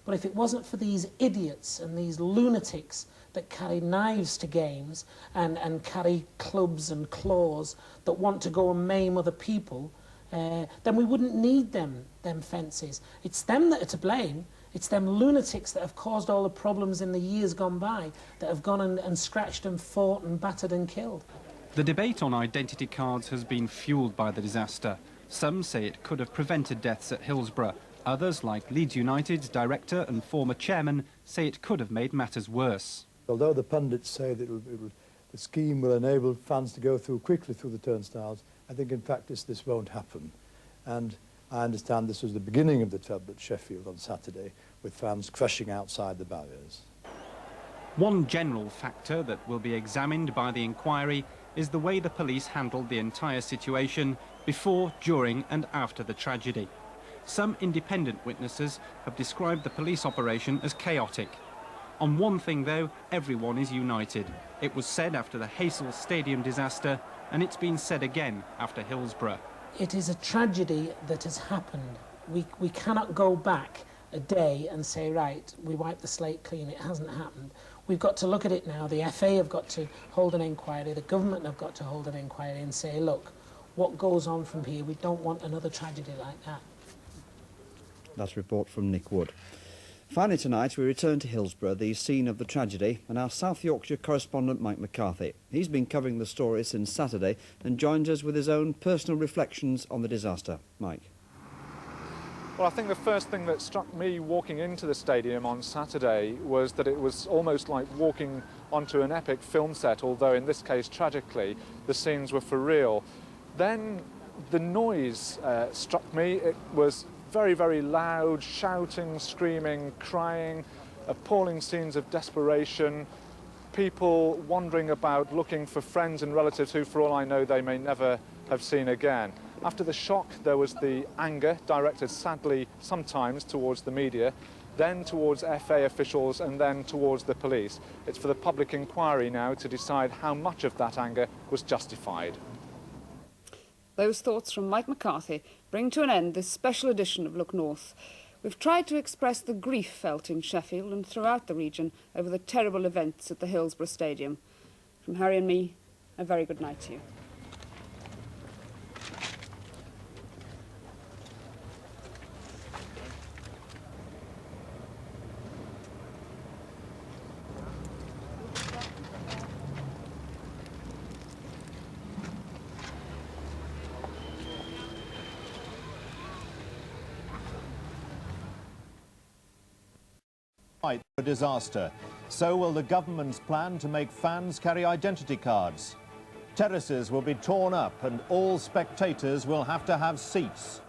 But if it wasn't for these idiots and these lunatics that carry knives to games and carry clubs and claws that want to go and maim other people, then we wouldn't need them fences. It's them that are to blame. It's them lunatics that have caused all the problems in the years gone by, that have gone and scratched and fought and battered and killed. The debate on identity cards has been fuelled by the disaster. Some say it could have prevented deaths at Hillsborough. Others, like Leeds United's director and former chairman, say it could have made matters worse. Although the pundits say that the scheme will enable fans to go through quickly through the turnstiles, I think in practice this won't happen. And I understand this was the beginning of the trouble at Sheffield on Saturday, with fans crushing outside the barriers. One general factor that will be examined by the inquiry is the way the police handled the entire situation before, during and after the tragedy. Some independent witnesses have described the police operation as chaotic. On one thing, though, everyone is united. It was said after the Heysel Stadium disaster, and it's been said again after Hillsborough. It is a tragedy that has happened. We cannot go back a day and say, right, we wiped the slate clean, it hasn't happened. We've got to look at it now. The FA have got to hold an inquiry, the government have got to hold an inquiry and say, look, what goes on from here? We don't want another tragedy like that. That's a report from Nick Wood. Finally tonight, we return to Hillsborough, the scene of the tragedy, and our South Yorkshire correspondent Mike McCarthy. He's been covering the story since Saturday and joins us with his own personal reflections on the disaster. Mike. Well, I think the first thing that struck me walking into the stadium on Saturday was that it was almost like walking onto an epic film set, although in this case, tragically, the scenes were for real. Then the noise struck me. It was very, very loud, shouting, screaming, crying, appalling scenes of desperation, people wandering about looking for friends and relatives who, for all I know, they may never have seen again. After the shock, there was the anger directed, sadly, sometimes towards the media, then towards FA officials and then towards the police. It's for the public inquiry now to decide how much of that anger was justified. Those thoughts from Mike McCarthy bring to an end this special edition of Look North. We've tried to express the grief felt in Sheffield and throughout the region over the terrible events at the Hillsborough Stadium. From Harry and me, a very good night to you. A disaster. So will the government's plan to make fans carry identity cards. Terraces will be torn up and all spectators will have to have seats.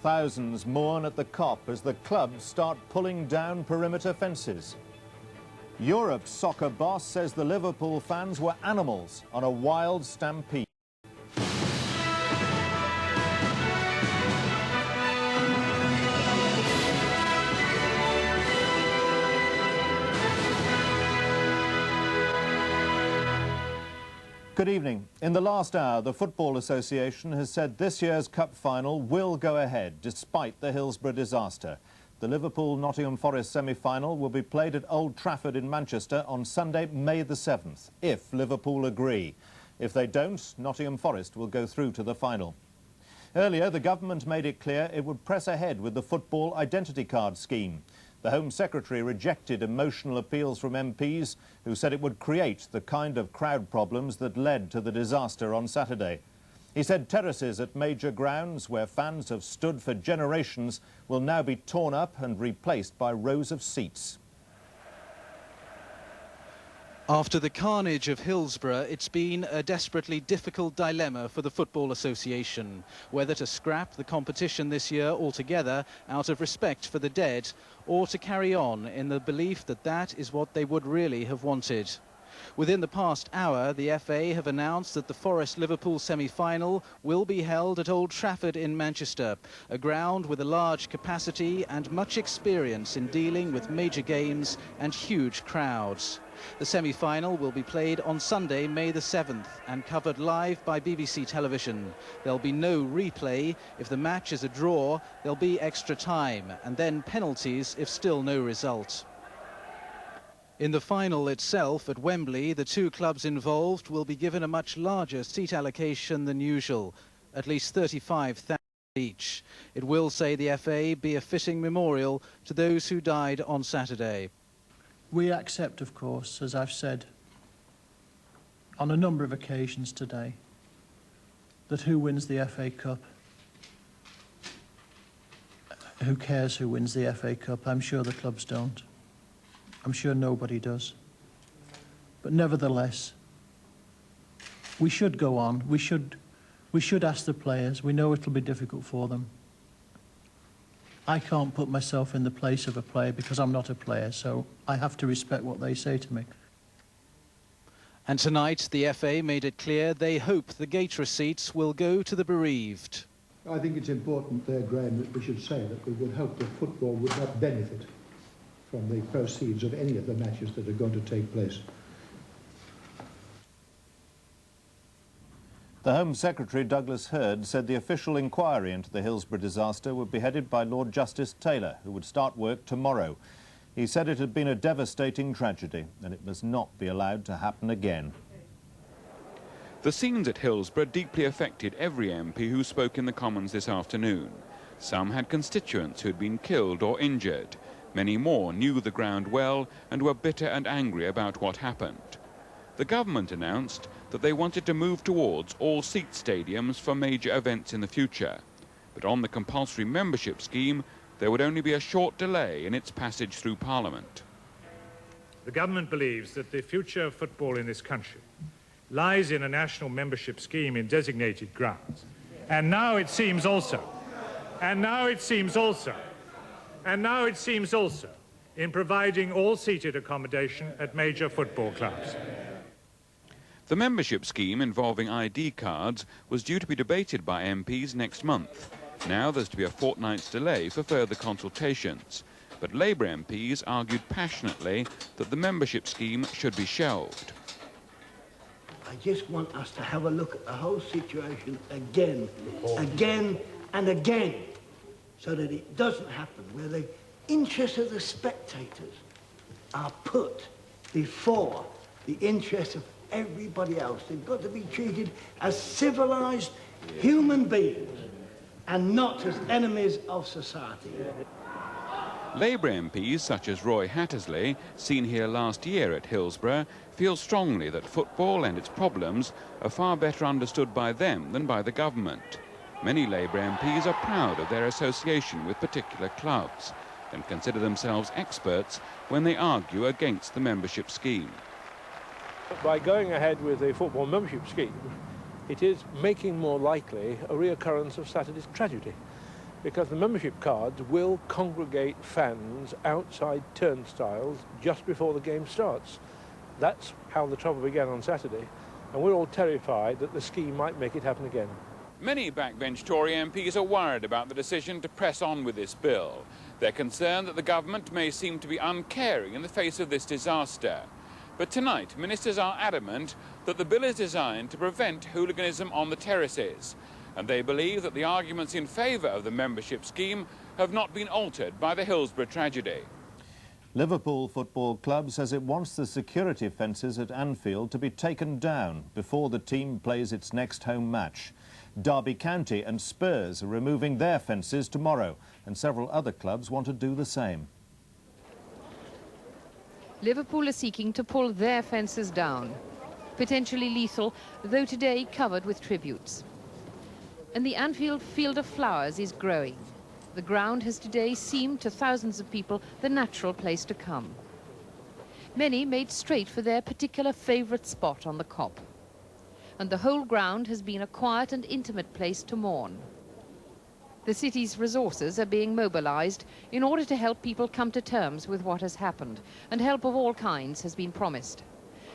Thousands mourn at the Kop as the clubs start pulling down perimeter fences. Europe's soccer boss says the Liverpool fans were animals on a wild stampede. Good evening. In the last hour, the Football Association has said this year's cup final will go ahead despite the Hillsborough disaster. The Liverpool-Nottingham Forest semi-final will be played at Old Trafford in Manchester on Sunday, May the 7th, if Liverpool agree. If they don't, Nottingham Forest will go through to the final. Earlier, the government made it clear it would press ahead with the football identity card scheme. The Home Secretary rejected emotional appeals from MPs who said it would create the kind of crowd problems that led to the disaster on Saturday. He said terraces at major grounds where fans have stood for generations will now be torn up and replaced by rows of seats. After the carnage of Hillsborough, it's been a desperately difficult dilemma for the Football Association, whether to scrap the competition this year altogether out of respect for the dead, or to carry on in the belief that that is what they would really have wanted. Within the past hour, the FA have announced that the Forest-Liverpool semi-final will be held at Old Trafford in Manchester, a ground with a large capacity and much experience in dealing with major games and huge crowds. The semi-final will be played on Sunday, May the 7th, and covered live by BBC Television. There'll be no replay. If the match is a draw, there'll be extra time, and then penalties if still no result. In the final itself at Wembley, the two clubs involved will be given a much larger seat allocation than usual, at least 35,000 each. It will, say the FA, be a fitting memorial to those who died on Saturday. We accept, of course, as I've said on a number of occasions today, that who wins the FA Cup, who cares who wins the FA Cup? I'm sure the clubs don't. I'm sure nobody does. But nevertheless, we should go on. We should ask the players. We know it'll be difficult for them. I can't put myself in the place of a player because I'm not a player, so I have to respect what they say to me. And tonight, the FA made it clear they hope the gate receipts will go to the bereaved. I think it's important there, Graham, that we should say that we would hope that football would not benefit from the proceeds of any of the matches that are going to take place. The Home Secretary, Douglas Hurd, said the official inquiry into the Hillsborough disaster would be headed by Lord Justice Taylor, who would start work tomorrow. He said it had been a devastating tragedy and it must not be allowed to happen again. The scenes at Hillsborough deeply affected every MP who spoke in the Commons this afternoon. Some had constituents who had been killed or injured. Many more knew the ground well and were bitter and angry about what happened. The government announced that they wanted to move towards all-seat stadiums for major events in the future. But on the compulsory membership scheme, there would only be a short delay in its passage through Parliament. The government believes that the future of football in this country lies in a national membership scheme in designated grounds. And now it seems also in providing all-seated accommodation at major football clubs. The membership scheme involving ID cards was due to be debated by MPs next month. Now there's to be a fortnight's delay for further consultations. But Labour MPs argued passionately that the membership scheme should be shelved. I just want us to have a look at the whole situation again and again, so that it doesn't happen where the interests of the spectators are put before the interests of everybody else. They've got to be treated as civilised human beings and not as enemies of society. Labour MPs such as Roy Hattersley, seen here last year at Hillsborough, feel strongly that football and its problems are far better understood by them than by the government. Many Labour MPs are proud of their association with particular clubs and consider themselves experts when they argue against the membership scheme. By going ahead with a football membership scheme, it is making more likely a reoccurrence of Saturday's tragedy, because the membership cards will congregate fans outside turnstiles just before the game starts. That's how the trouble began on Saturday, and we're all terrified that the scheme might make it happen again. Many backbench Tory MPs are worried about the decision to press on with this bill. They're concerned that the government may seem to be uncaring in the face of this disaster. But tonight, ministers are adamant that the bill is designed to prevent hooliganism on the terraces, and they believe that the arguments in favour of the membership scheme have not been altered by the Hillsborough tragedy. Liverpool Football Club says it wants the security fences at Anfield to be taken down before the team plays its next home match. Derby County and Spurs are removing their fences tomorrow, and several other clubs want to do the same. Liverpool are seeking to pull their fences down, potentially lethal, though today covered with tributes. And the Anfield Field of Flowers is growing. The ground has today seemed to thousands of people the natural place to come. Many made straight for their particular favourite spot on the Kop. And the whole ground has been a quiet and intimate place to mourn. The city's resources are being mobilised in order to help people come to terms with what has happened, and help of all kinds has been promised.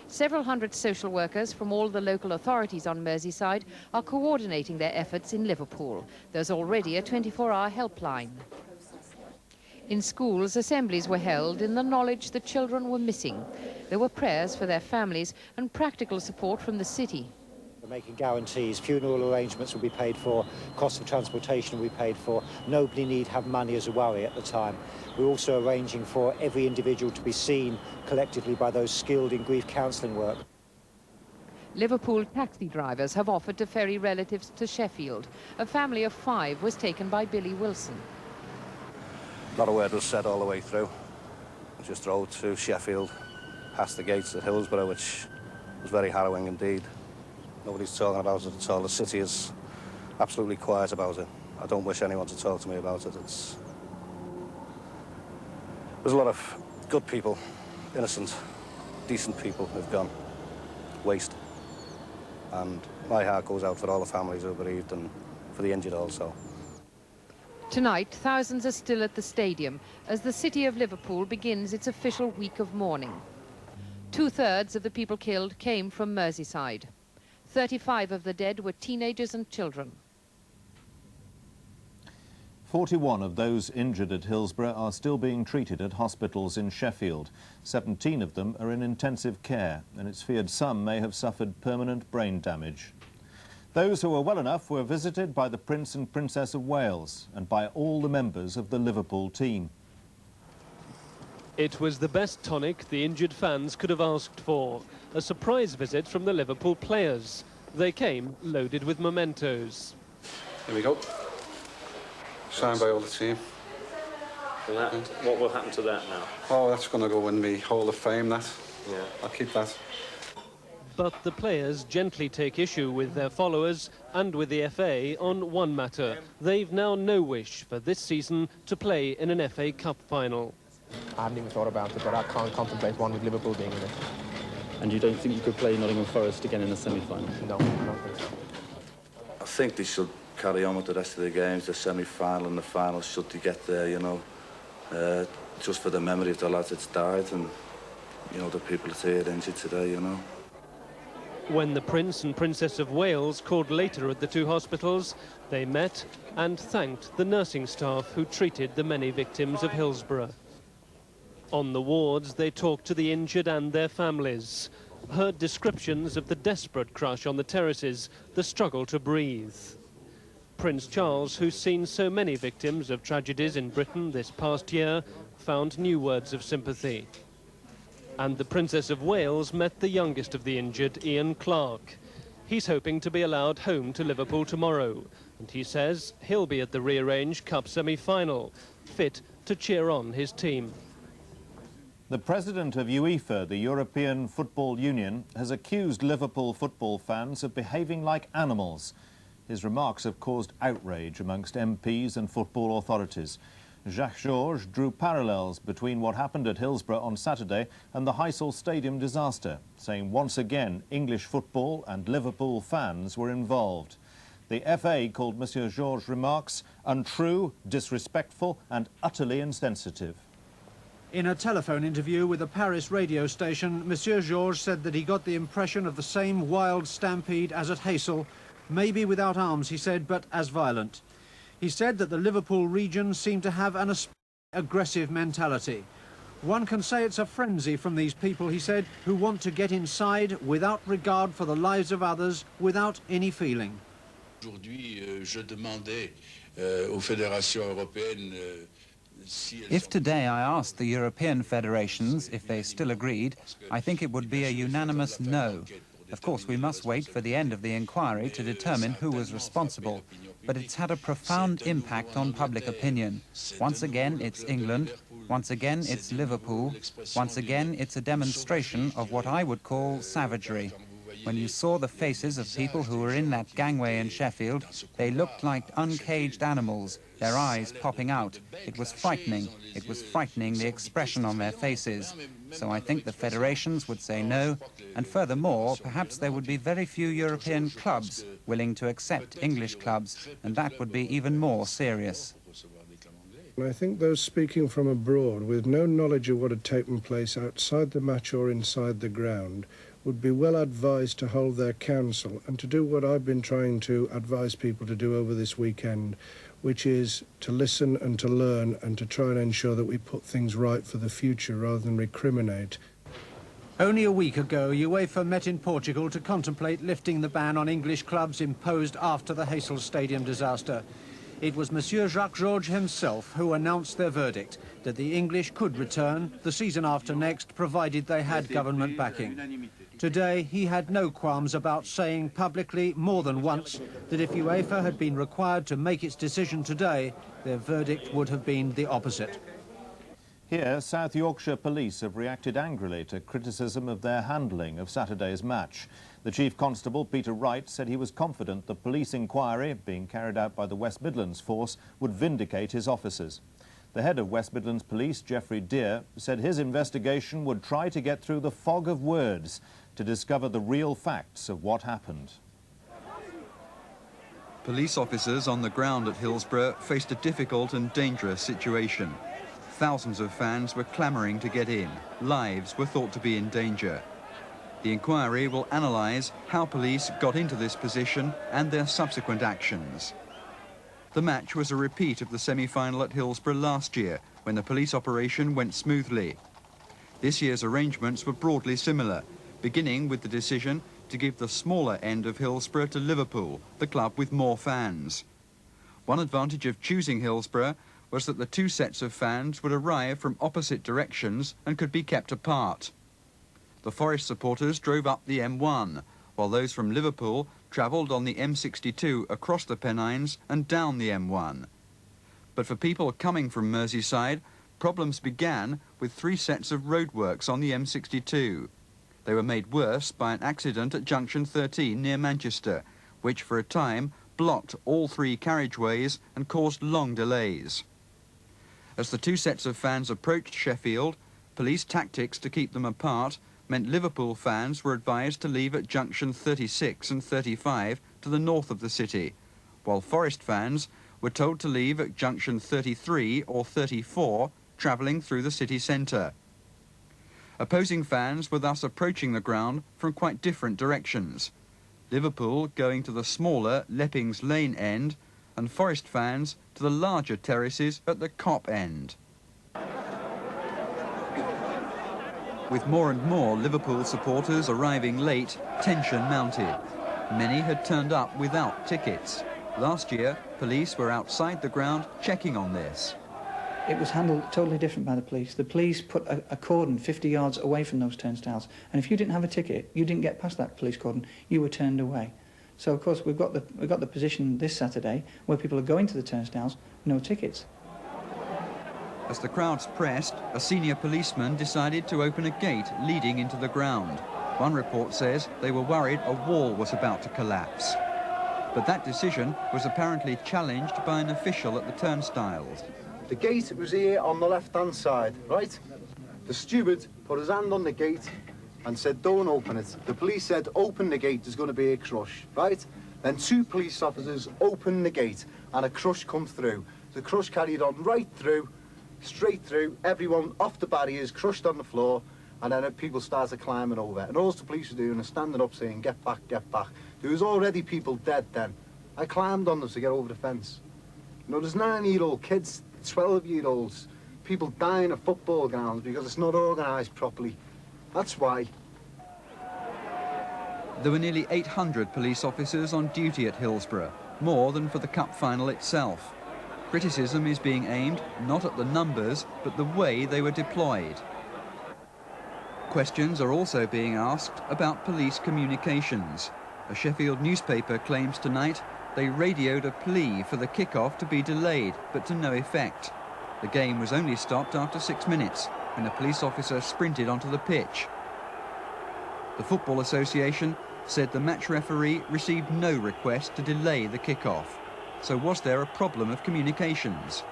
Several hundred social workers from all the local authorities on Merseyside are coordinating their efforts in Liverpool. There's already a 24-hour helpline. In schools, assemblies were held in the knowledge that children were missing. There were prayers for their families and practical support from the city. We're making guarantees, funeral arrangements will be paid for, cost of transportation will be paid for. Nobody need have money as a worry at the time. We're also arranging for every individual to be seen collectively by those skilled in grief counselling work. Liverpool taxi drivers have offered to ferry relatives to Sheffield. A family of 5 was taken by Billy Wilson. Not a word was said all the way through. I just drove to Sheffield, past the gates at Hillsborough, which was very harrowing indeed. Nobody's talking about it at all. The city is absolutely quiet about it. I don't wish anyone to talk to me about it. There's a lot of good people, innocent, decent people who've gone waste. And my heart goes out for all the families who are bereaved and for the injured also. Tonight, thousands are still at the stadium as the city of Liverpool begins its official week of mourning. 2/3 of the people killed came from Merseyside. 35 of the dead were teenagers and children. 41 of those injured at Hillsborough are still being treated at hospitals in Sheffield. 17 of them are in intensive care, and it's feared some may have suffered permanent brain damage. Those who were well enough were visited by the Prince and Princess of Wales and by all the members of the Liverpool team. It was the best tonic the injured fans could have asked for. A surprise visit from the Liverpool players. They came loaded with mementos. Here we go. Signed by all the team. And that, what will happen to that now? Oh, that's going to go in the Hall of Fame, that. Yeah. I'll keep that. But the players gently take issue with their followers and with the FA on one matter. They've now no wish for this season to play in an FA Cup final. I haven't even thought about it, but I can't contemplate one with Liverpool being in it. And you don't think you could play Nottingham Forest again in the semi-final? No, I don't think so. I think they should carry on with the rest of the games, the semi-final and the final, should they get there, you know. Just for the memory of the lads that's died and, you know, the people that's here injured today, you know. When the Prince and Princess of Wales called later at the 2 hospitals, they met and thanked the nursing staff who treated the many victims of Hillsborough. On the wards, they talked to the injured and their families, heard descriptions of the desperate crush on the terraces, the struggle to breathe. Prince Charles, who's seen so many victims of tragedies in Britain this past year, found new words of sympathy. And the Princess of Wales met the youngest of the injured, Ian Clark. He's hoping to be allowed home to Liverpool tomorrow, and he says he'll be at the rearranged Cup semi-final, fit to cheer on his team. The president of UEFA, the European Football Union, has accused Liverpool football fans of behaving like animals. His remarks have caused outrage amongst MPs and football authorities. Jacques Georges drew parallels between what happened at Hillsborough on Saturday and the Heysel Stadium disaster, saying once again English football and Liverpool fans were involved. The FA called Monsieur Georges' remarks untrue, disrespectful and utterly insensitive. In a telephone interview with a Paris radio station, Monsieur Georges said that he got the impression of the same wild stampede as at Heysel, maybe without arms, he said, but as violent. He said that the Liverpool region seemed to have an aggressive mentality. One can say it's a frenzy from these people, he said, who want to get inside without regard for the lives of others, without any feeling. If today I asked the European federations if they still agreed, I think it would be a unanimous no. Of course, we must wait for the end of the inquiry to determine who was responsible, but it's had a profound impact on public opinion. Once again, it's England. Once again, it's Liverpool. Once again, it's a demonstration of what I would call savagery. When you saw the faces of people who were in that gangway in Sheffield, they looked like uncaged animals, their eyes popping out. It was frightening. It was frightening, the expression on their faces. So I think the federations would say no, and furthermore, perhaps there would be very few European clubs willing to accept English clubs, and that would be even more serious. I think those speaking from abroad with no knowledge of what had taken place outside the match or inside the ground would be well advised to hold their counsel and to do what I've been trying to advise people to do over this weekend, which is to listen and to learn and to try and ensure that we put things right for the future rather than recriminate. Only a week ago, UEFA met in Portugal to contemplate lifting the ban on English clubs imposed after the Heysel Stadium disaster. It was Monsieur Jacques Georges himself who announced their verdict, that the English could return the season after next, provided they had government backing. Today, he had no qualms about saying publicly more than once that if UEFA had been required to make its decision today, their verdict would have been the opposite. Here, South Yorkshire police have reacted angrily to criticism of their handling of Saturday's match. The Chief Constable, Peter Wright, said he was confident the police inquiry, being carried out by the West Midlands force, would vindicate his officers. The head of West Midlands Police, Geoffrey Deere, said his investigation would try to get through the fog of words to discover the real facts of what happened. Police officers on the ground at Hillsborough faced a difficult and dangerous situation. Thousands of fans were clamouring to get in. Lives were thought to be in danger. The inquiry will analyse how police got into this position and their subsequent actions. The match was a repeat of the semi-final at Hillsborough last year, when the police operation went smoothly. This year's arrangements were broadly similar, beginning with the decision to give the smaller end of Hillsborough to Liverpool, the club with more fans. One advantage of choosing Hillsborough was that the two sets of fans would arrive from opposite directions and could be kept apart. The Forest supporters drove up the M1, while those from Liverpool travelled on the M62 across the Pennines and down the M1. But for people coming from Merseyside, problems began with 3 sets of roadworks on the M62. They were made worse by an accident at junction 13 near Manchester, which for a time blocked all 3 carriageways and caused long delays. As the 2 sets of fans approached Sheffield, police tactics to keep them apart meant Liverpool fans were advised to leave at junction 36 and 35 to the north of the city, while Forest fans were told to leave at junction 33 or 34, travelling through the city centre. Opposing fans were thus approaching the ground from quite different directions. Liverpool going to the smaller Leppings Lane end, and Forest fans to the larger terraces at the Cop end. With more and more Liverpool supporters arriving late, tension mounted. Many had turned up without tickets. Last year, police were outside the ground checking on this. It was handled totally different by the police. The police put a cordon 50 yards away from those turnstiles, and if you didn't have a ticket, you didn't get past that police cordon, you were turned away. So of course we've got the position this Saturday where people are going to the turnstiles, no tickets. As the crowds pressed, a senior policeman decided to open a gate leading into the ground. One report says they were worried a wall was about to collapse. But that decision was apparently challenged by an official at the turnstiles. The gate was here on the left-hand side, right? The steward put his hand on the gate and said, don't open it. The police said, open the gate, there's going to be a crush, right? Then 2 police officers opened the gate and a crush come through. The crush carried on right through, straight through, everyone off the barriers, crushed on the floor, and then people started climbing over. And all the police were doing is standing up saying, get back, get back. There was already people dead then. I climbed on them to get over the fence. You know, there's 9-year-old kids, 12-year-olds, people dying at football grounds because it's not organised properly. That's why. There were nearly 800 police officers on duty at Hillsborough, more than for the cup final itself. Criticism is being aimed not at the numbers, but the way they were deployed. Questions are also being asked about police communications. A Sheffield newspaper claims tonight they radioed a plea for the kick-off to be delayed, but to no effect. The game was only stopped after 6 minutes, when a police officer sprinted onto the pitch. The Football Association said the match referee received no request to delay the kick-off. So was there a problem of communications?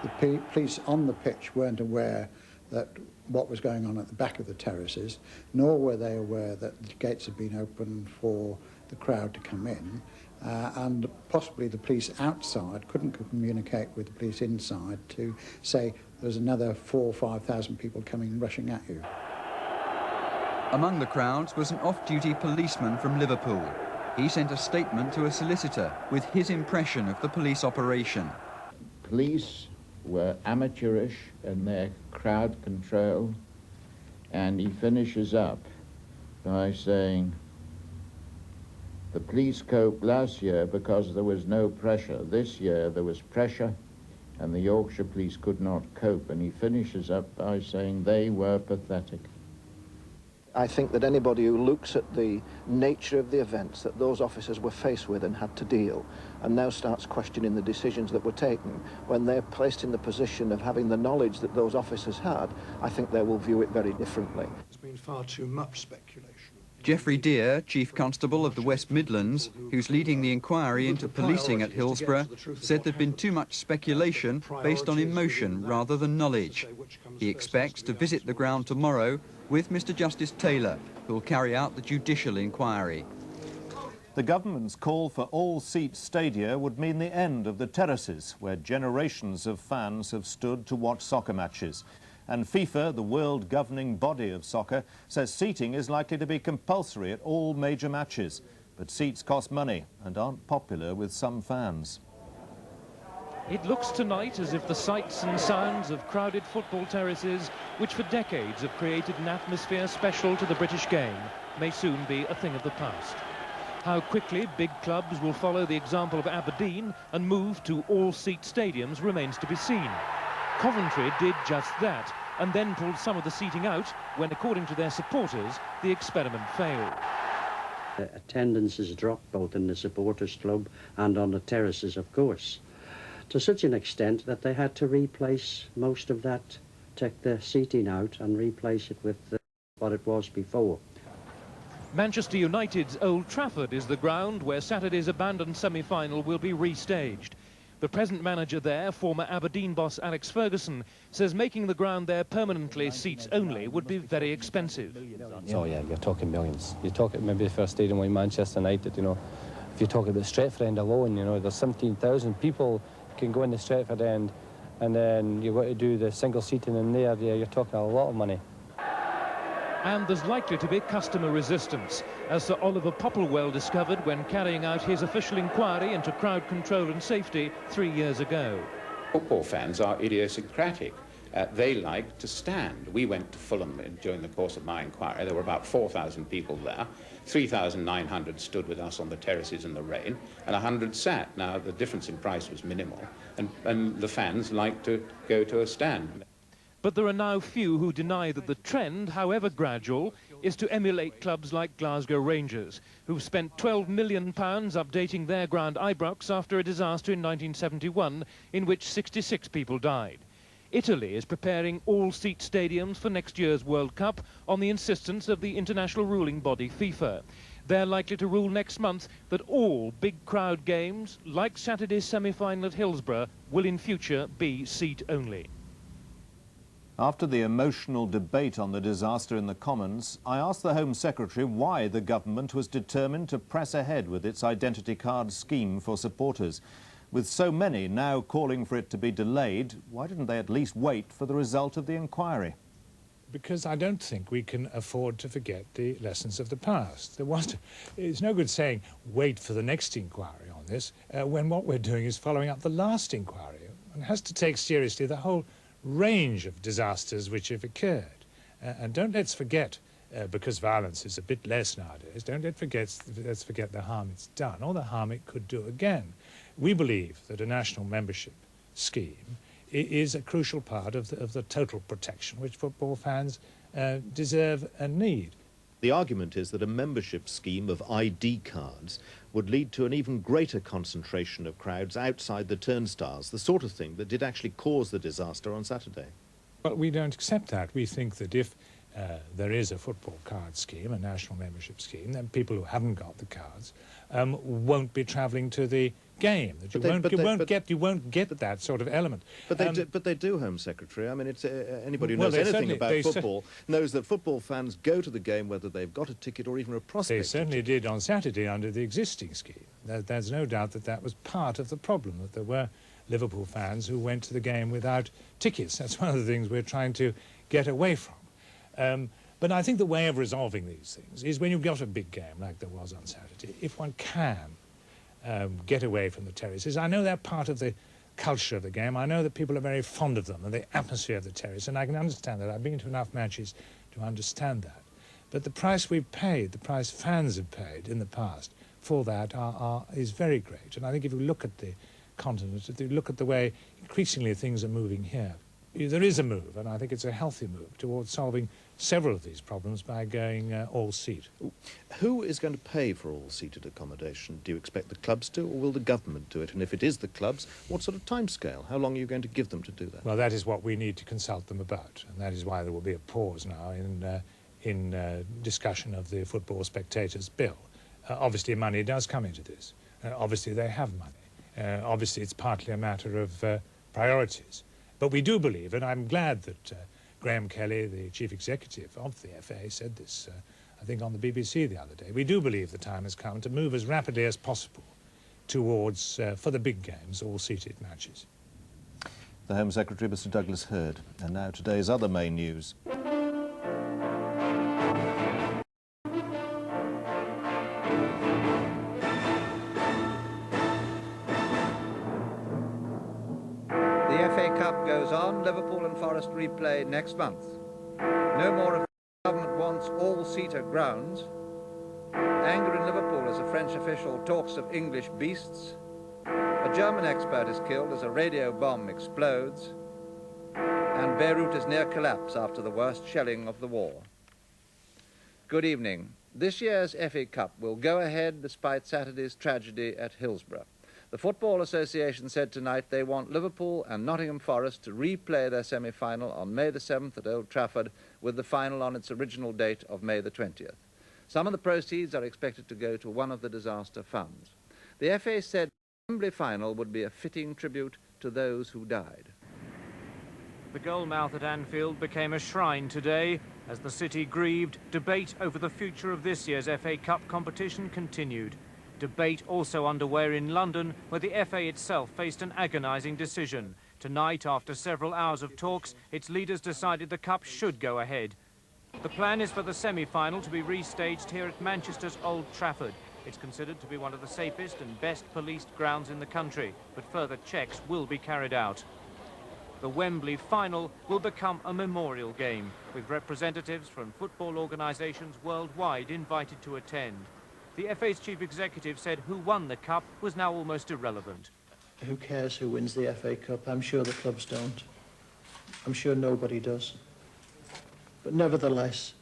The police on the pitch weren't aware that what was going on at the back of the terraces, nor were they aware that the gates had been opened for the crowd to come in, and possibly the police outside couldn't communicate with the police inside to say there's another 4,000 or 5,000 people coming rushing at you. Among the crowds was an off-duty policeman from Liverpool. He sent a statement to a solicitor with his impression of the police operation. Police were amateurish in their crowd control, and he finishes up by saying, the police coped last year because there was no pressure. This year there was pressure and the Yorkshire police could not cope, and he finishes up by saying they were pathetic. I think that anybody who looks at the nature of the events that those officers were faced with and had to deal, and now starts questioning the decisions that were taken, when they're placed in the position of having the knowledge that those officers had, I think they will view it very differently. There's been far too much speculation. Geoffrey Deere, Chief Constable of the West Midlands, who's leading the inquiry into policing at Hillsborough, said there'd been too much speculation based on emotion rather than knowledge. He expects to visit the ground tomorrow with Mr Justice Taylor, who'll carry out the judicial inquiry. The government's call for all-seat stadia would mean the end of the terraces, where generations of fans have stood to watch soccer matches. And FIFA, the world governing body of soccer, says seating is likely to be compulsory at all major matches. But seats cost money and aren't popular with some fans. It looks tonight as if the sights and sounds of crowded football terraces, which for decades have created an atmosphere special to the British game, may soon be a thing of the past. How quickly big clubs will follow the example of Aberdeen and move to all-seat stadiums remains to be seen. Coventry did just that, and then pulled some of the seating out when, according to their supporters, the experiment failed. Attendance has dropped both in the supporters club and on the terraces, of course, to such an extent that they had to replace most of that, take the seating out and replace it with what it was before. Manchester United's Old Trafford is the ground where Saturday's abandoned semi-final will be restaged. The present manager there, former Aberdeen boss Alex Ferguson, says making the ground there permanently seats only would be very expensive. Oh yeah, you're talking millions. You talk maybe for a stadium like Manchester United, you know, if you talk about Stretford end alone, you know, there's 17,000 people can go in the Stretford end, and then you've got to do the single seating in there, you're talking a lot of money. And there's likely to be customer resistance, as Sir Oliver Popplewell discovered when carrying out his official inquiry into crowd control and safety 3 years ago. Football fans are idiosyncratic. They like to stand. We went to Fulham during the course of my inquiry. There were about 4,000 people there. 3,900 stood with us on the terraces in the rain, and 100 sat. Now, the difference in price was minimal, and the fans like to go to a stand. But there are now few who deny that the trend, however gradual, is to emulate clubs like Glasgow Rangers, who've spent £12 million updating their ground Ibrox after a disaster in 1971 in which 66 people died. Italy is preparing all-seat stadiums for next year's World Cup on the insistence of the international ruling body FIFA. They're likely to rule next month that all big crowd games, like Saturday's semi-final at Hillsborough, will in future be seat only. After the emotional debate on the disaster in the Commons, I asked the Home Secretary why the government was determined to press ahead with its identity card scheme for supporters. With so many now calling for it to be delayed, why didn't they at least wait for the result of the inquiry? Because I don't think we can afford to forget the lessons of the past. It's no good saying, wait for the next inquiry on this, when what we're doing is following up the last inquiry. One has to take seriously the whole range of disasters which have occurred. And don't let's forget, because violence is a bit less nowadays, let's forget the harm it's done or the harm it could do again. We believe that a national membership scheme is a crucial part of the total protection which football fans deserve and need. The argument is that a membership scheme of ID cards would lead to an even greater concentration of crowds outside the turnstiles, the sort of thing that did actually cause the disaster on Saturday. But we don't accept that. We think that if there is a football card scheme, a national membership scheme, then people who haven't got the cards won't be travelling to the game. That you won't get that sort of element. But they do, Home Secretary. I mean, it's anybody who knows anything about football knows that football fans go to the game whether they've got a ticket or even a prospect. They certainly did on Saturday under the existing scheme. There's no doubt that that was part of the problem, that there were Liverpool fans who went to the game without tickets. That's one of the things we're trying to get away from. But I think the way of resolving these things is when you've got a big game like there was on Saturday, if one can get away from the terraces. I know they're part of the culture of the game. I know that people are very fond of them and the atmosphere of the terrace, and I can understand that. I've been to enough matches to understand that. But the price we've paid, the price fans have paid in the past for that is very great. And I think if you look at the continent, if you look at the way increasingly things are moving here, there is a move, and I think it's a healthy move, towards solving several of these problems by going all-seat. Who is going to pay for all-seated accommodation? Do you expect the clubs to, or will the government do it? And if it is the clubs, what sort of timescale? How long are you going to give them to do that? Well, that is what we need to consult them about, and that is why there will be a pause now in discussion of the Football Spectators Bill. Obviously, money does come into this. Obviously, they have money. Obviously, it's partly a matter of priorities. But we do believe, and I'm glad that Graham Kelly, the chief executive of the FA, said this, I think, on the BBC the other day. We do believe the time has come to move as rapidly as possible towards, for the big games, all-seated matches. The Home Secretary, Mr. Douglas Hurd. And now today's other main news. The FA Cup goes on. Liverpool and Forest replay next month. No more if the government wants all-seater grounds. Anger in Liverpool as a French official talks of English beasts. A German expert is killed as a radio bomb explodes. And Beirut is near collapse after the worst shelling of the war. Good evening. This year's FA Cup will go ahead despite Saturday's tragedy at Hillsborough. The Football Association said tonight they want Liverpool and Nottingham Forest to replay their semi-final on May the 7th at Old Trafford, with the final on its original date of May the 20th. Some of the proceeds are expected to go to one of the disaster funds. The FA said the Wembley final would be a fitting tribute to those who died. The goalmouth at Anfield became a shrine today. As the city grieved, debate over the future of this year's FA Cup competition continued. Debate also underway in London, where the FA itself faced an agonising decision. Tonight, after several hours of talks, its leaders decided the Cup should go ahead. The plan is for the semi-final to be restaged here at Manchester's Old Trafford. It's considered to be one of the safest and best policed grounds in the country, but further checks will be carried out. The Wembley final will become a memorial game, with representatives from football organisations worldwide invited to attend. The FA's chief executive said who won the Cup was now almost irrelevant. Who cares who wins the FA Cup? I'm sure the clubs don't. I'm sure nobody does. But nevertheless,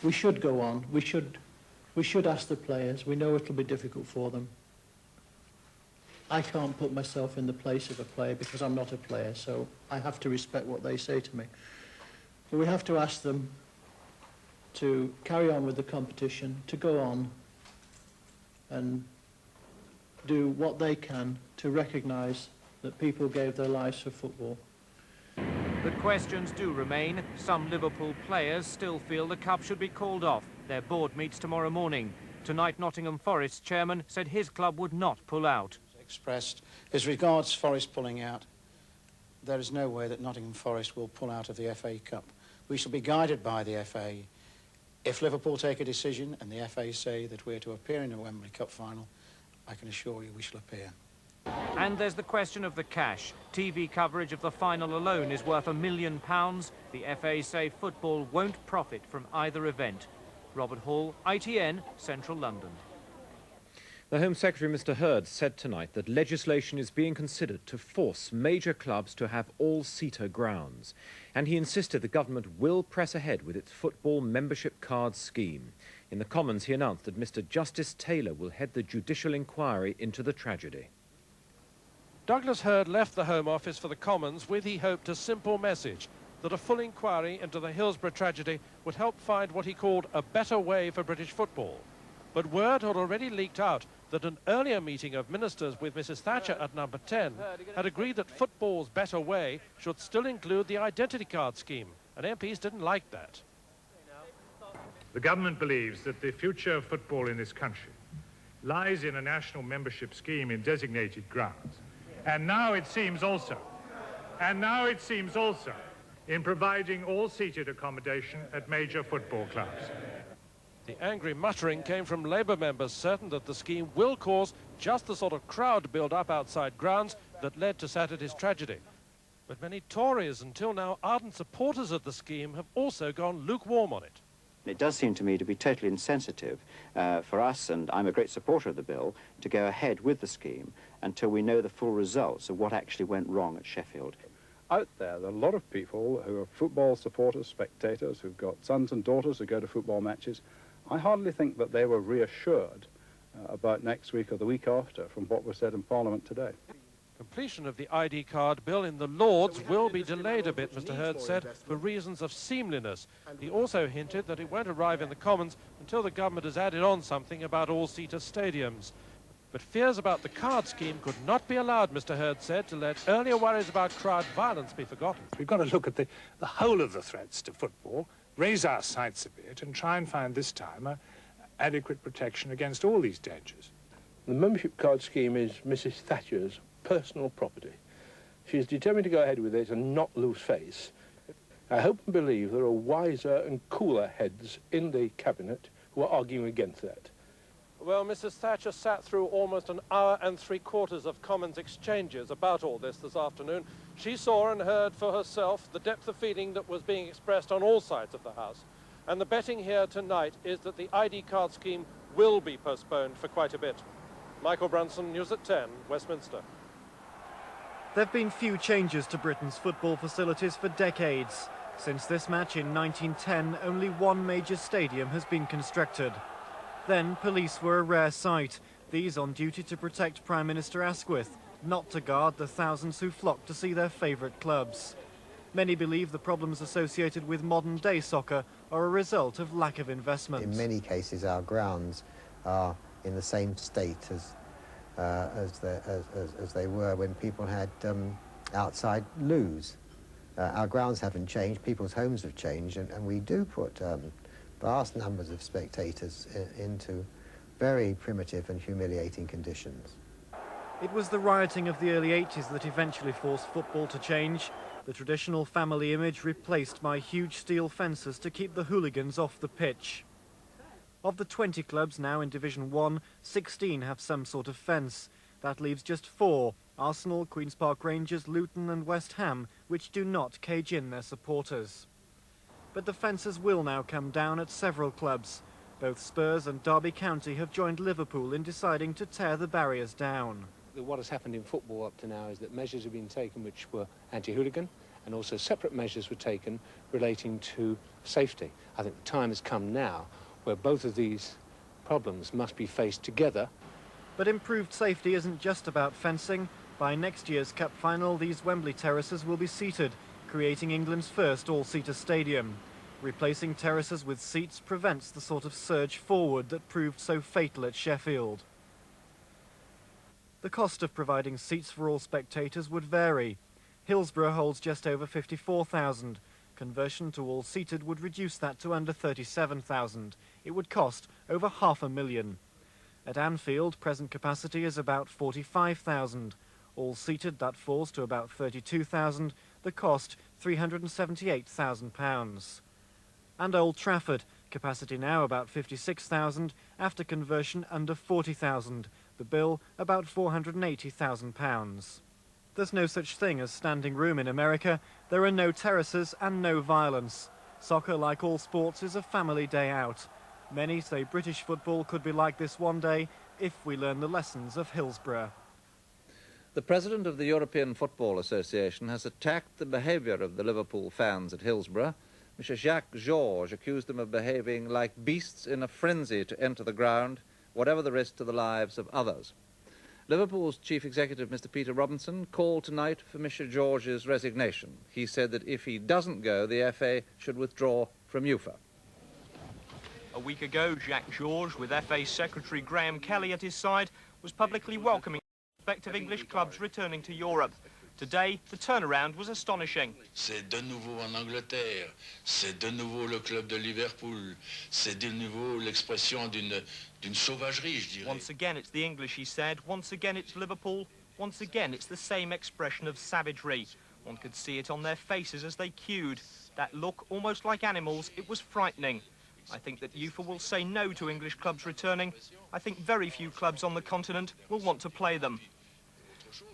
we should go on. We should ask the players. We know it'll be difficult for them. I can't put myself in the place of a player because I'm not a player, so I have to respect what they say to me. But we have to ask them to carry on with the competition, to go on and do what they can to recognise that people gave their lives for football. But questions do remain. Some Liverpool players still feel the cup should be called off. Their board meets tomorrow morning. Tonight, Nottingham Forest's chairman said his club would not pull out. Expressed. As regards Forest pulling out, there is no way that Nottingham Forest will pull out of the FA Cup. We shall be guided by the FA. If Liverpool take a decision and the FA say that we're to appear in a Wembley Cup final, I can assure you we shall appear. And there's the question of the cash. TV coverage of the final alone is worth £1 million. The FA say football won't profit from either event. Robert Hall, ITN, Central London. The Home Secretary, Mr. Hurd, said tonight that legislation is being considered to force major clubs to have all-seater grounds. And he insisted the government will press ahead with its football membership card scheme. In the Commons, he announced that Mr. Justice Taylor will head the judicial inquiry into the tragedy. Douglas Hurd left the Home Office for the Commons with, he hoped, a simple message, that a full inquiry into the Hillsborough tragedy would help find what he called a better way for British football. But word had already leaked out that an earlier meeting of ministers with Mrs. Thatcher at number 10 had agreed that football's better way should still include the identity card scheme, and MPs didn't like that. The government believes that the future of football in this country lies in a national membership scheme in designated grounds. And now it seems also in providing all-seated accommodation at major football clubs. The angry muttering came from Labour members certain that the scheme will cause just the sort of crowd build-up outside grounds that led to Saturday's tragedy. But many Tories, until now ardent supporters of the scheme, have also gone lukewarm on it. It does seem to me to be totally insensitive for us, and I'm a great supporter of the bill, to go ahead with the scheme until we know the full results of what actually went wrong at Sheffield. Out there are a lot of people who are football supporters, spectators, who've got sons and daughters who go to football matches. I hardly think that they were reassured about next week or the week after from what was said in Parliament today. Completion of the ID card bill in the Lords will be delayed a bit, Mr. Hurd said, for reasons of seamliness. He also hinted that it won't arrive in the Commons until the government has added on something about all-seater stadiums. But fears about the card scheme could not be allowed, Mr. Hurd said, to let earlier worries about crowd violence be forgotten. We've got to look at the whole of the threats to football, raise our sights a bit and try and find this time adequate protection against all these dangers. The membership card scheme is Mrs. Thatcher's personal property. She is determined to go ahead with it and not lose face. I hope and believe there are wiser and cooler heads in the Cabinet who are arguing against that. Well, Mrs. Thatcher sat through almost an hour and 3/4 of Commons exchanges about all this afternoon. She saw and heard for herself the depth of feeling that was being expressed on all sides of the House. And the betting here tonight is that the ID card scheme will be postponed for quite a bit. Michael Brunson, News at 10, Westminster. There have been few changes to Britain's football facilities for decades. Since this match in 1910, only one major stadium has been constructed. Then police were a rare sight, these on duty to protect Prime Minister Asquith, not to guard the thousands who flocked to see their favourite clubs. Many believe the problems associated with modern-day soccer are a result of lack of investment. In many cases, our grounds are in the same state as they were when people had outside loos. Our grounds haven't changed, people's homes have changed, and we do put vast numbers of spectators into very primitive and humiliating conditions. It was the rioting of the early 80s that eventually forced football to change. The traditional family image replaced by huge steel fences to keep the hooligans off the pitch. Of the 20 clubs now in Division 1, 16 have some sort of fence. That leaves just 4, Arsenal, Queen's Park Rangers, Luton and West Ham, which do not cage in their supporters. But the fences will now come down at several clubs. Both Spurs and Derby County have joined Liverpool in deciding to tear the barriers down. What has happened in football up to now is that measures have been taken which were anti-hooligan, and also separate measures were taken relating to safety. I think the time has come now where both of these problems must be faced together. But improved safety isn't just about fencing. By next year's Cup final, these Wembley terraces will be seated, creating England's first all-seater stadium. Replacing terraces with seats prevents the sort of surge forward that proved so fatal at Sheffield. The cost of providing seats for all spectators would vary. Hillsborough holds just over 54,000. Conversion to all seated would reduce that to under 37,000. It would cost over £500,000. At Anfield, present capacity is about 45,000. All seated, that falls to about 32,000. The cost, £378,000. And Old Trafford, capacity now about 56,000, after conversion under 40,000. The bill about £480,000. There's no such thing as standing room in America. There are no terraces and no violence. Soccer, like all sports, is a family day out. Many say British football could be like this one day if we learn the lessons of Hillsborough. The president of the European Football Association has attacked the behaviour of the Liverpool fans at Hillsborough. Mr. Jacques Georges accused them of behaving like beasts in a frenzy to enter the ground, whatever the risk to the lives of others. Liverpool's chief executive, Mr. Peter Robinson, called tonight for Mr. Georges' resignation. He said that if he doesn't go, the FA should withdraw from UEFA. A week ago, Jacques Georges, with FA Secretary Graham Kelly at his side, was publicly welcoming prospective English clubs returning to Europe. Today, the turnaround was astonishing. C'est de nouveau en Angleterre, c'est de nouveau le club de Liverpool, c'est de nouveau l'expression d'une sauvagerie, je dirais. Once again, it's the English, he said. Once again, it's Liverpool. Once again, it's the same expression of savagery. One could see it on their faces as they queued. That look, almost like animals, it was frightening. I think that UEFA will say no to English clubs returning. I think very few clubs on the continent will want to play them.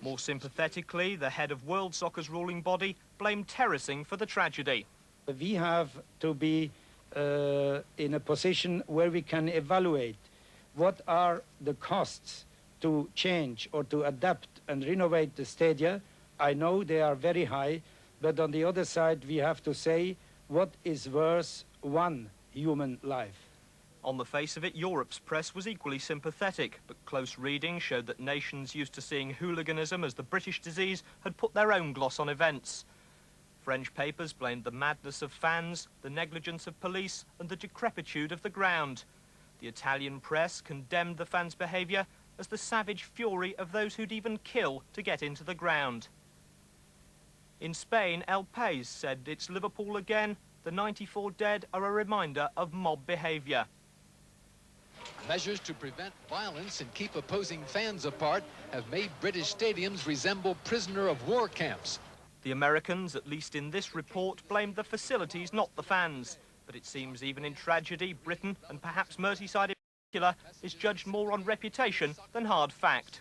More sympathetically, the head of World Soccer's ruling body blamed terracing for the tragedy. We have to be in a position where we can evaluate what are the costs to change or to adapt and renovate the stadia. I know they are very high, but on the other side we have to say what is worth one human life. On the face of it, Europe's press was equally sympathetic, but close reading showed that nations used to seeing hooliganism as the British disease had put their own gloss on events. French papers blamed the madness of fans, the negligence of police, and the decrepitude of the ground. The Italian press condemned the fans' behaviour as the savage fury of those who'd even kill to get into the ground. In Spain, El País said it's Liverpool again. The 94 dead are a reminder of mob behaviour. Measures to prevent violence and keep opposing fans apart have made British stadiums resemble prisoner of war camps. The Americans, at least in this report, blamed the facilities, not the fans. But it seems even in tragedy, Britain, and perhaps Merseyside in particular, is judged more on reputation than hard fact.